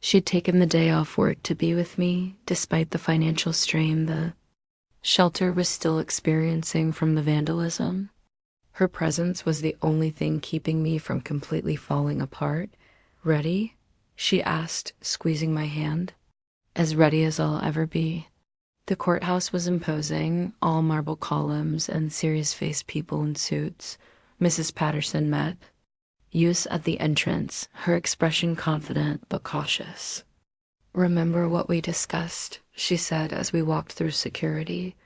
She'd taken the day off work to be with me, despite the financial strain the shelter was still experiencing from the vandalism. Her presence was the only thing keeping me from completely falling apart. "Ready?" she asked, squeezing my hand. "As ready as I'll ever be." The courthouse was imposing, all marble columns and serious-faced people in suits. Mrs. Patterson met. Yus at the entrance, her expression confident but cautious. "Remember what we discussed," she said as we walked through security.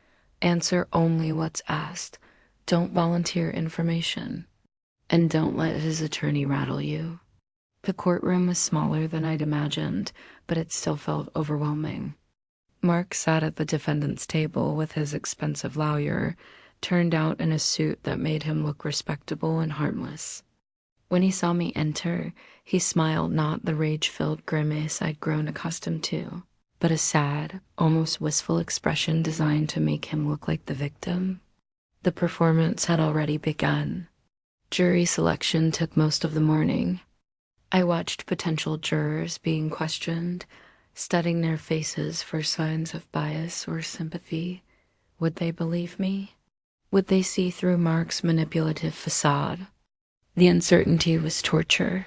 "Answer only what's asked. Don't volunteer information. And don't let his attorney rattle you." The courtroom was smaller than I'd imagined, but it still felt overwhelming. Mark sat at the defendant's table with his expensive lawyer, turned out in a suit that made him look respectable and harmless. When he saw me enter, he smiled, not the rage-filled grimace I'd grown accustomed to, but a sad, almost wistful expression designed to make him look like the victim. The performance had already begun. Jury selection took most of the morning. I watched potential jurors being questioned, studying their faces for signs of bias or sympathy. Would they believe me? Would they see through Mark's manipulative facade? The uncertainty was torture.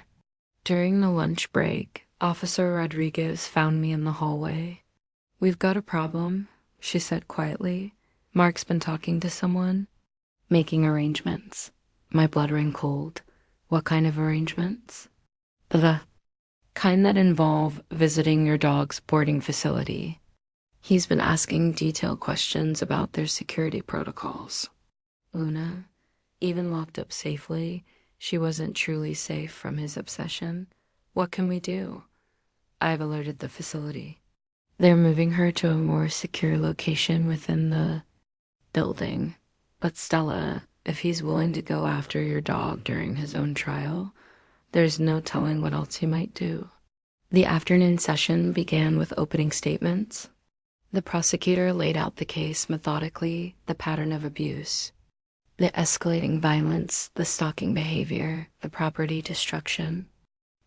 During the lunch break, Officer Rodriguez found me in the hallway. "We've got a problem," she said quietly. "Mark's been talking to someone." "Making arrangements." My blood ran cold. "What kind of arrangements?" "The kind that involve visiting your dog's boarding facility. He's been asking detailed questions about their security protocols." Luna, even locked up safely, she wasn't truly safe from his obsession. "What can we do?" "I've alerted the facility. They're moving her to a more secure location within the building. But Stella, if he's willing to go after your dog during his own trial, there's no telling what else he might do." The afternoon session began with opening statements. The prosecutor laid out the case methodically, the pattern of abuse, the escalating violence, the stalking behavior, the property destruction.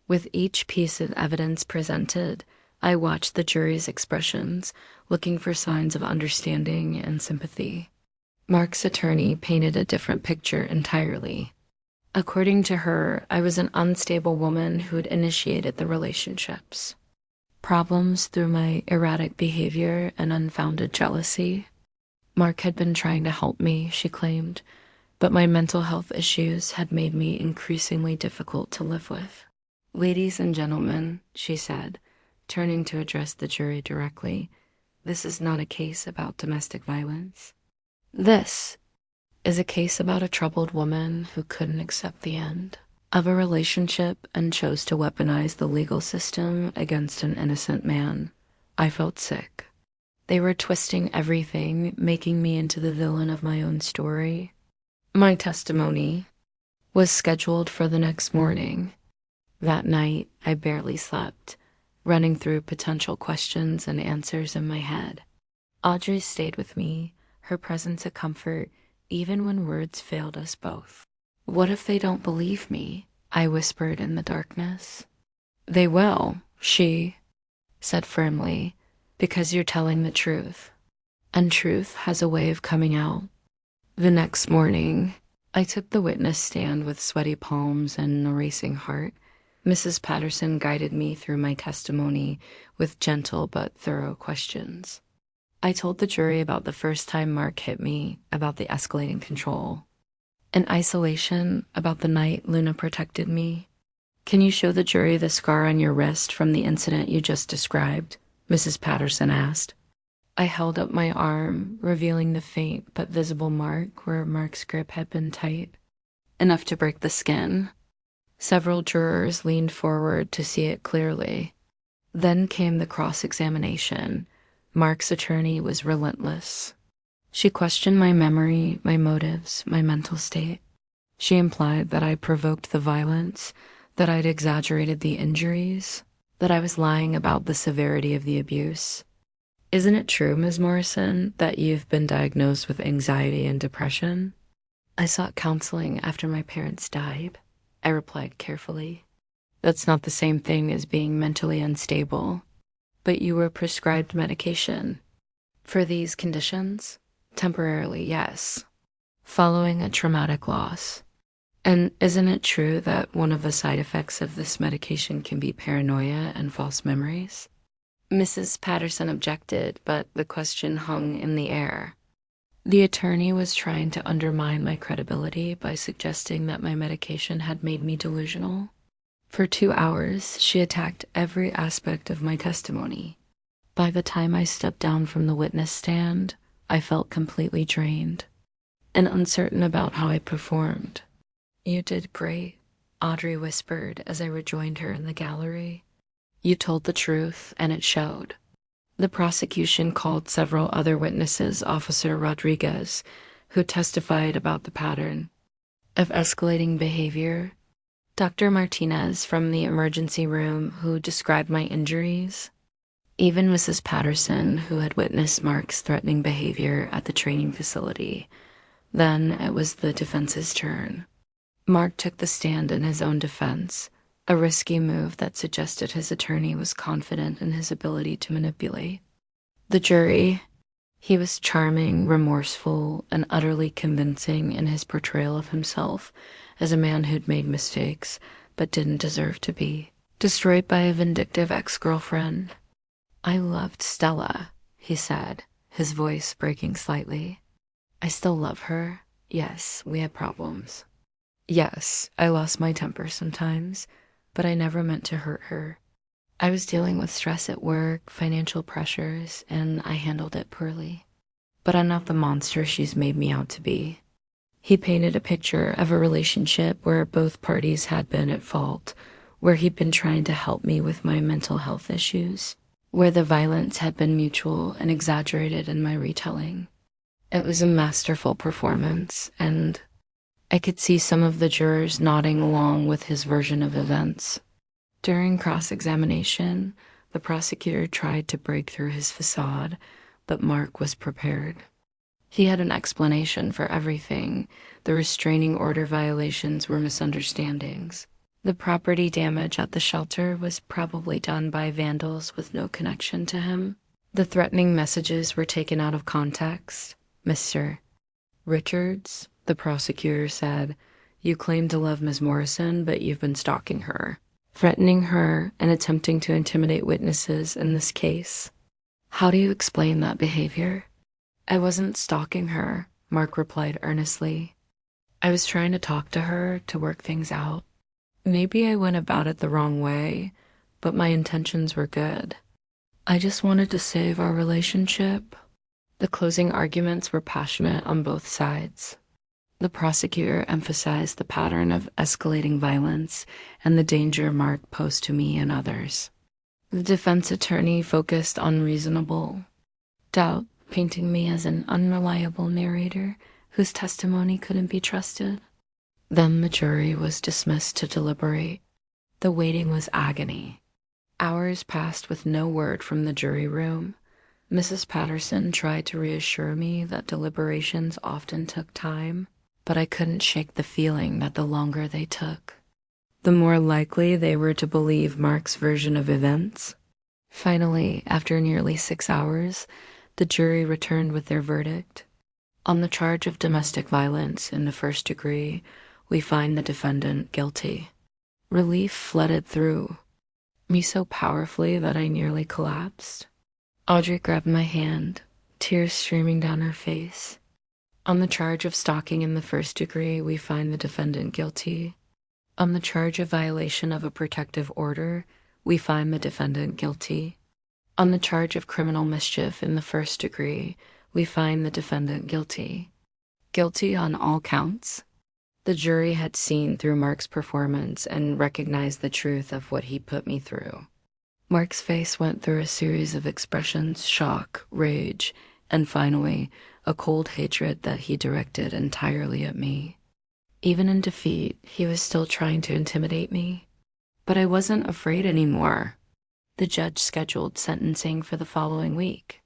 With each piece of evidence presented, I watched the jury's expressions, looking for signs of understanding and sympathy. Mark's attorney painted a different picture entirely. According to her, I was an unstable woman who'd initiated the relationships. Problems through my erratic behavior and unfounded jealousy. Mark had been trying to help me, she claimed, but my mental health issues had made me increasingly difficult to live with. "Ladies and gentlemen," she said, turning to address the jury directly, "this is not a case about domestic violence. This is a case about a troubled woman who couldn't accept the end of a relationship and chose to weaponize the legal system against an innocent man." I felt sick. They were twisting everything, making me into the villain of my own story. My testimony was scheduled for the next morning. That night, I barely slept, running through potential questions and answers in my head. Audrey stayed with me, her presence a comfort, even when words failed us both. "What if they don't believe me?" I whispered in the darkness. "They will," she said firmly, "because you're telling the truth. And truth has a way of coming out." The next morning, I took the witness stand with sweaty palms and a racing heart. Mrs. Patterson guided me through my testimony with gentle but thorough questions. I told the jury about the first time Mark hit me, about the escalating control. In isolation, about the night Luna protected me. "Can you show the jury the scar on your wrist from the incident you just described?" Mrs. Patterson asked. I held up my arm, revealing the faint but visible mark where Mark's grip had been tight, enough to break the skin. Several jurors leaned forward to see it clearly. Then came the cross-examination. Mark's attorney was relentless. She questioned my memory, my motives, my mental state. She implied that I provoked the violence, that I'd exaggerated the injuries, that I was lying about the severity of the abuse. Isn't it true, Ms. Morrison, that you've been diagnosed with anxiety and depression? I sought counseling after my parents died, I replied carefully. That's not the same thing as being mentally unstable, but you were prescribed medication. For these conditions? Temporarily, yes. Following a traumatic loss. And isn't it true that one of the side effects of this medication can be paranoia and false memories? Mrs. Patterson objected, but the question hung in the air. The attorney was trying to undermine my credibility by suggesting that my medication had made me delusional. For 2 hours, she attacked every aspect of my testimony. By the time I stepped down from the witness stand, I felt completely drained and uncertain about how I performed. You did great, Audrey whispered as I rejoined her in the gallery. You told the truth, and it showed. The prosecution called several other witnesses, Officer Rodriguez, who testified about the pattern of escalating behavior, Dr. Martinez from the emergency room, who described my injuries, even Mrs. Patterson, who had witnessed Mark's threatening behavior at the training facility. Then it was the defense's turn. Mark took the stand in his own defense, a risky move that suggested his attorney was confident in his ability to manipulate. The jury, he was charming, remorseful, and utterly convincing in his portrayal of himself as a man who'd made mistakes but didn't deserve to be destroyed by a vindictive ex-girlfriend. I loved Stella, he said, his voice breaking slightly. I still love her. Yes, we had problems. Yes, I lost my temper sometimes, but I never meant to hurt her. I was dealing with stress at work, financial pressures, and I handled it poorly. But I'm not the monster she's made me out to be. He painted a picture of a relationship where both parties had been at fault, where he'd been trying to help me with my mental health issues, where the violence had been mutual and exaggerated in my retelling. It was a masterful performance, and I could see some of the jurors nodding along with his version of events. During cross-examination, the prosecutor tried to break through his facade, but Mark was prepared. He had an explanation for everything. The restraining order violations were misunderstandings. The property damage at the shelter was probably done by vandals with no connection to him. The threatening messages were taken out of context. Mr. Richards, the prosecutor said, you claim to love Ms. Morrison, but you've been stalking her, threatening her and attempting to intimidate witnesses in this case. How do you explain that behavior? I wasn't stalking her, Mark replied earnestly. I was trying to talk to her to work things out. Maybe I went about it the wrong way, but my intentions were good. I just wanted to save our relationship. The closing arguments were passionate on both sides. The prosecutor emphasized the pattern of escalating violence and the danger Mark posed to me and others. The defense attorney focused on reasonable doubt, painting me as an unreliable narrator whose testimony couldn't be trusted. Then the jury was dismissed to deliberate. The waiting was agony. Hours passed with no word from the jury room. Mrs. Patterson tried to reassure me that deliberations often took time, but I couldn't shake the feeling that the longer they took, the more likely they were to believe Mark's version of events. Finally, after nearly 6 hours, the jury returned with their verdict. On the charge of domestic violence in the first degree, we find the defendant guilty. Relief flooded through me so powerfully that I nearly collapsed. Audrey grabbed my hand, tears streaming down her face. On the charge of stalking in the first degree, we find the defendant guilty. On the charge of violation of a protective order, we find the defendant guilty. On the charge of criminal mischief in the first degree, we find the defendant guilty. Guilty on all counts. The jury had seen through Mark's performance and recognized the truth of what he put me through. Mark's face went through a series of expressions: shock, rage, and finally, a cold hatred that he directed entirely at me. Even in defeat, he was still trying to intimidate me. But I wasn't afraid anymore. The judge scheduled sentencing for the following week.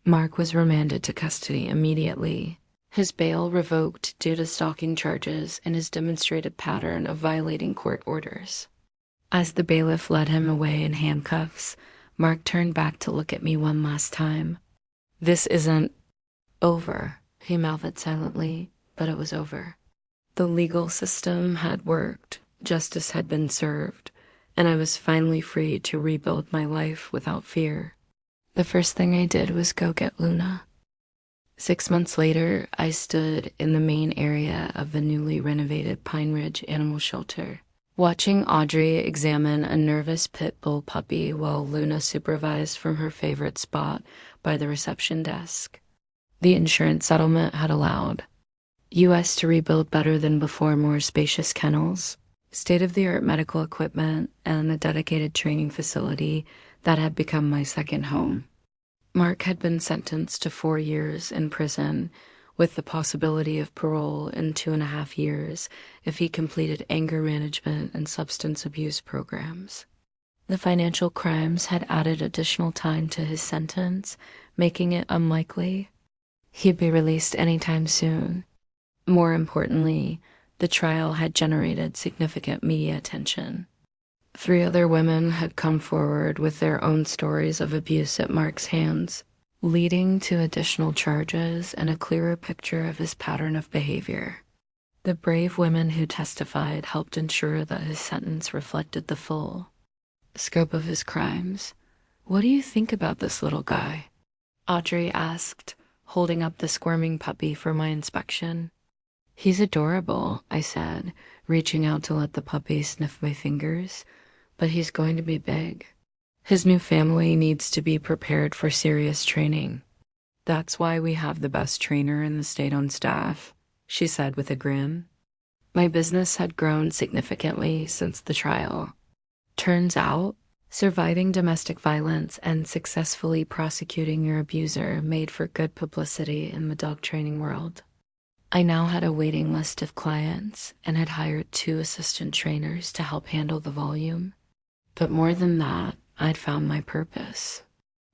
Mark was remanded to custody immediately, his bail revoked due to stalking charges and his demonstrated pattern of violating court orders. As the bailiff led him away in handcuffs, Mark turned back to look at me one last time. "This isn't over," he mouthed silently, but it was over. The legal system had worked, justice had been served, and I was finally free to rebuild my life without fear. The first thing I did was go get Luna. 6 months later, I stood in the main area of the newly renovated Pine Ridge Animal Shelter, watching Audrey examine a nervous pit bull puppy while Luna supervised from her favorite spot by the reception desk. The insurance settlement had allowed U.S. to rebuild better than before more spacious kennels, state-of-the-art medical equipment, and a dedicated training facility that had become my second home. Mark had been sentenced to 4 years in prison, with the possibility of parole in 2.5 years if he completed anger management and substance abuse programs. The financial crimes had added additional time to his sentence, making it unlikely he'd be released anytime soon. More importantly, the trial had generated significant media attention. 3 other women had come forward with their own stories of abuse at Mark's hands, leading to additional charges and a clearer picture of his pattern of behavior. The brave women who testified helped ensure that his sentence reflected the full scope of his crimes. "What do you think about this little guy?" Audrey asked, holding up the squirming puppy for my inspection. "He's adorable," I said, reaching out to let the puppy sniff my fingers. "But he's going to be big. His new family needs to be prepared for serious training. That's why we have the best trainer in the state on staff," she said with a grin. My business had grown significantly since the trial. Turns out, surviving domestic violence and successfully prosecuting your abuser made for good publicity in the dog training world. I now had a waiting list of clients and had hired 2 assistant trainers to help handle the volume. But more than that, I'd found my purpose.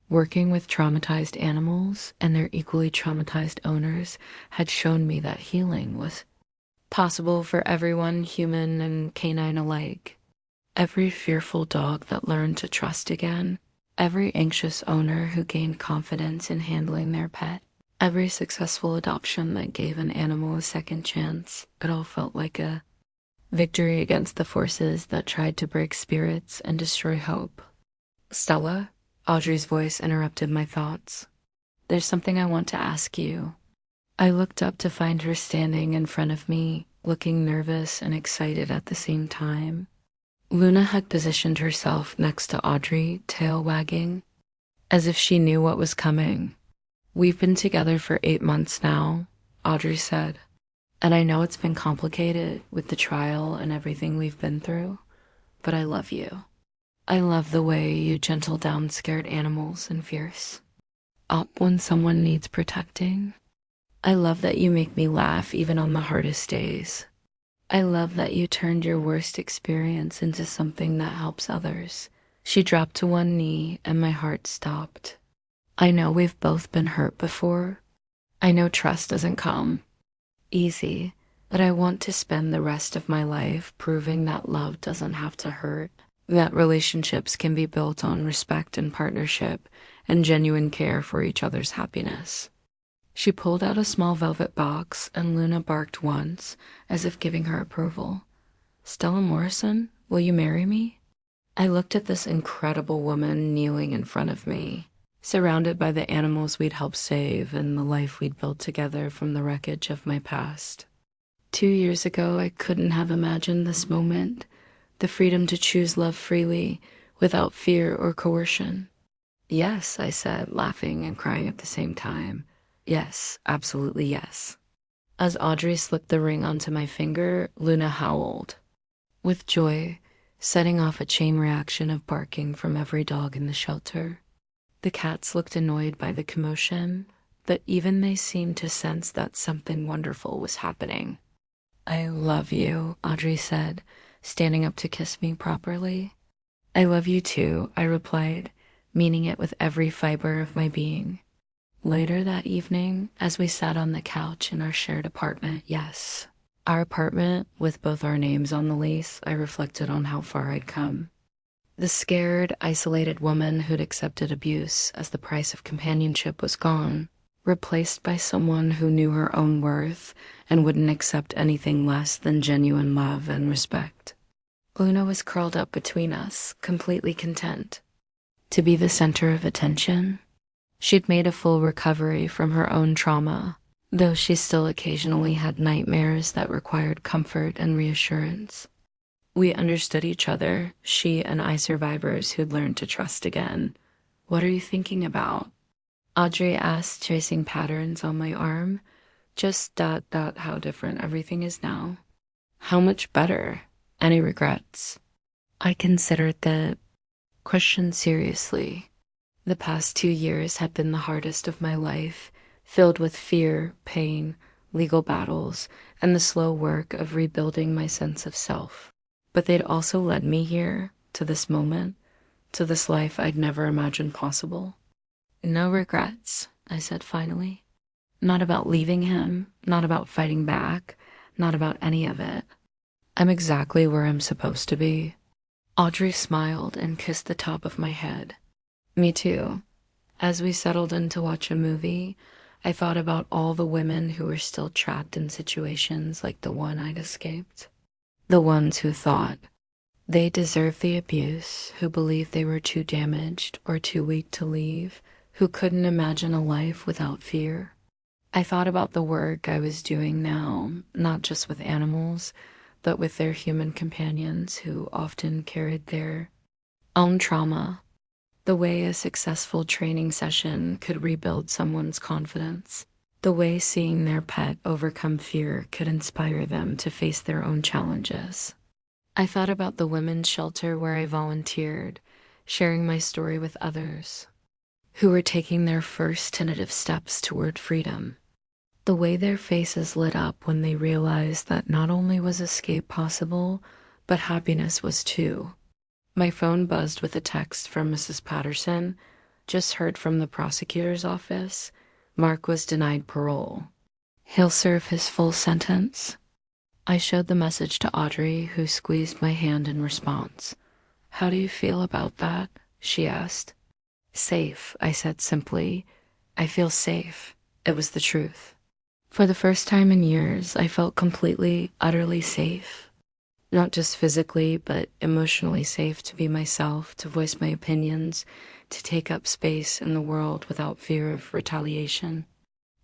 Working with traumatized animals and their equally traumatized owners had shown me that healing was possible for everyone, human and canine alike. Every fearful dog that learned to trust again, every anxious owner who gained confidence in handling their pet, every successful adoption that gave an animal a second chance, it all felt like a victory against the forces that tried to break spirits and destroy hope. "Stella," Audrey's voice interrupted my thoughts. "There's something I want to ask you." I looked up to find her standing in front of me, looking nervous and excited at the same time. Luna had positioned herself next to Audrey, tail wagging, as if she knew what was coming. "We've been together for 8 months now," Audrey said. "And I know it's been complicated with the trial and everything we've been through, but I love you. I love the way you gentle down scared animals and fierce up when someone needs protecting. I love that you make me laugh even on the hardest days. I love that you turned your worst experience into something that helps others." She dropped to one knee and my heart stopped. I know we've both been hurt before. I know trust doesn't come easy, but I want to spend the rest of my life proving that love doesn't have to hurt, that relationships can be built on respect and partnership and genuine care for each other's happiness. She pulled out a small velvet box and Luna barked once, as if giving her approval. "Stella Morrison, will you marry me?" I looked at this incredible woman kneeling in front of me, surrounded by the animals we'd helped save and the life we'd built together from the wreckage of my past. 2 years ago, I couldn't have imagined this moment, the freedom to choose love freely, without fear or coercion. "Yes," I said, laughing and crying at the same time. "Yes, absolutely yes." As Audrey slipped the ring onto my finger, Luna howled with joy, setting off a chain reaction of barking from every dog in the shelter. The cats looked annoyed by the commotion, that even they seemed to sense that something wonderful was happening. "I love you," Audrey said, standing up to kiss me properly. "I love you too," I replied, meaning it with every fiber of my being. Later that evening, as we sat on the couch in our shared apartment, yes, our apartment with both our names on the lease, I reflected on how far I'd come. The scared, isolated woman who'd accepted abuse as the price of companionship was gone, replaced by someone who knew her own worth and wouldn't accept anything less than genuine love and respect. Luna was curled up between us, completely content to be the center of attention. She'd made a full recovery from her own trauma, though she still occasionally had nightmares that required comfort and reassurance. We understood each other, she and I survivors who'd learned to trust again. "What are you thinking about?" Audrey asked, tracing patterns on my arm. "Just how different everything is now." "How much better? Any regrets?" I considered the question seriously. The past 2 years had been the hardest of my life, filled with fear, pain, legal battles, and the slow work of rebuilding my sense of self. But they'd also led me here, to this moment, to this life I'd never imagined possible. "No regrets," I said finally. "Not about leaving him, not about fighting back, not about any of it. I'm exactly where I'm supposed to be." Audrey smiled and kissed the top of my head. "Me too." As we settled in to watch a movie, I thought about all the women who were still trapped in situations like the one I'd escaped. The ones who thought they deserved the abuse, who believed they were too damaged or too weak to leave, who couldn't imagine a life without fear. I thought about the work I was doing now, not just with animals, but with their human companions who often carried their own trauma. The way a successful training session could rebuild someone's confidence. The way seeing their pet overcome fear could inspire them to face their own challenges. I thought about the women's shelter where I volunteered, sharing my story with others who were taking their first tentative steps toward freedom. The way their faces lit up when they realized that not only was escape possible, but happiness was too. My phone buzzed with a text from Mrs. Patterson. "Just heard from the prosecutor's office. Mark was denied parole. He'll serve his full sentence." I showed the message to Audrey, who squeezed my hand in response. "How do you feel about that?" she asked. "Safe," I said simply. "I feel safe." It was the truth. For the first time in years, I felt completely, utterly safe. Not just physically, but emotionally safe to be myself, to voice my opinions, to take up space in the world without fear of retaliation.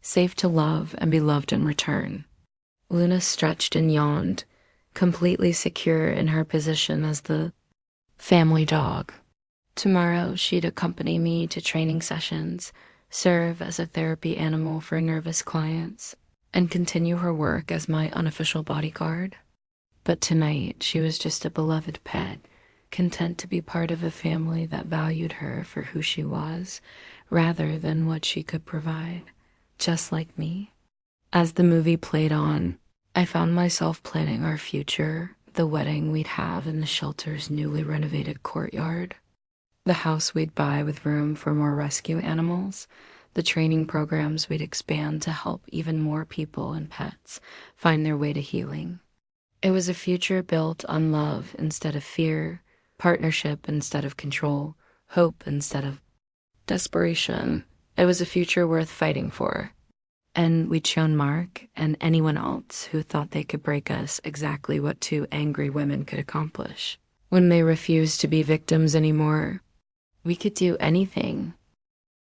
Safe to love and be loved in return. Luna stretched and yawned, completely secure in her position as the family dog. Tomorrow, she'd accompany me to training sessions, serve as a therapy animal for nervous clients, and continue her work as my unofficial bodyguard. But tonight, she was just a beloved pet, content to be part of a family that valued her for who she was, rather than what she could provide, just like me. As the movie played on, I found myself planning our future, the wedding we'd have in the shelter's newly renovated courtyard, the house we'd buy with room for more rescue animals, the training programs we'd expand to help even more people and pets find their way to healing. It was a future built on love instead of fear, partnership instead of control, hope instead of desperation. It was a future worth fighting for. And we'd shown Mark and anyone else who thought they could break us exactly what two angry women could accomplish. When they refused to be victims anymore, we could do anything,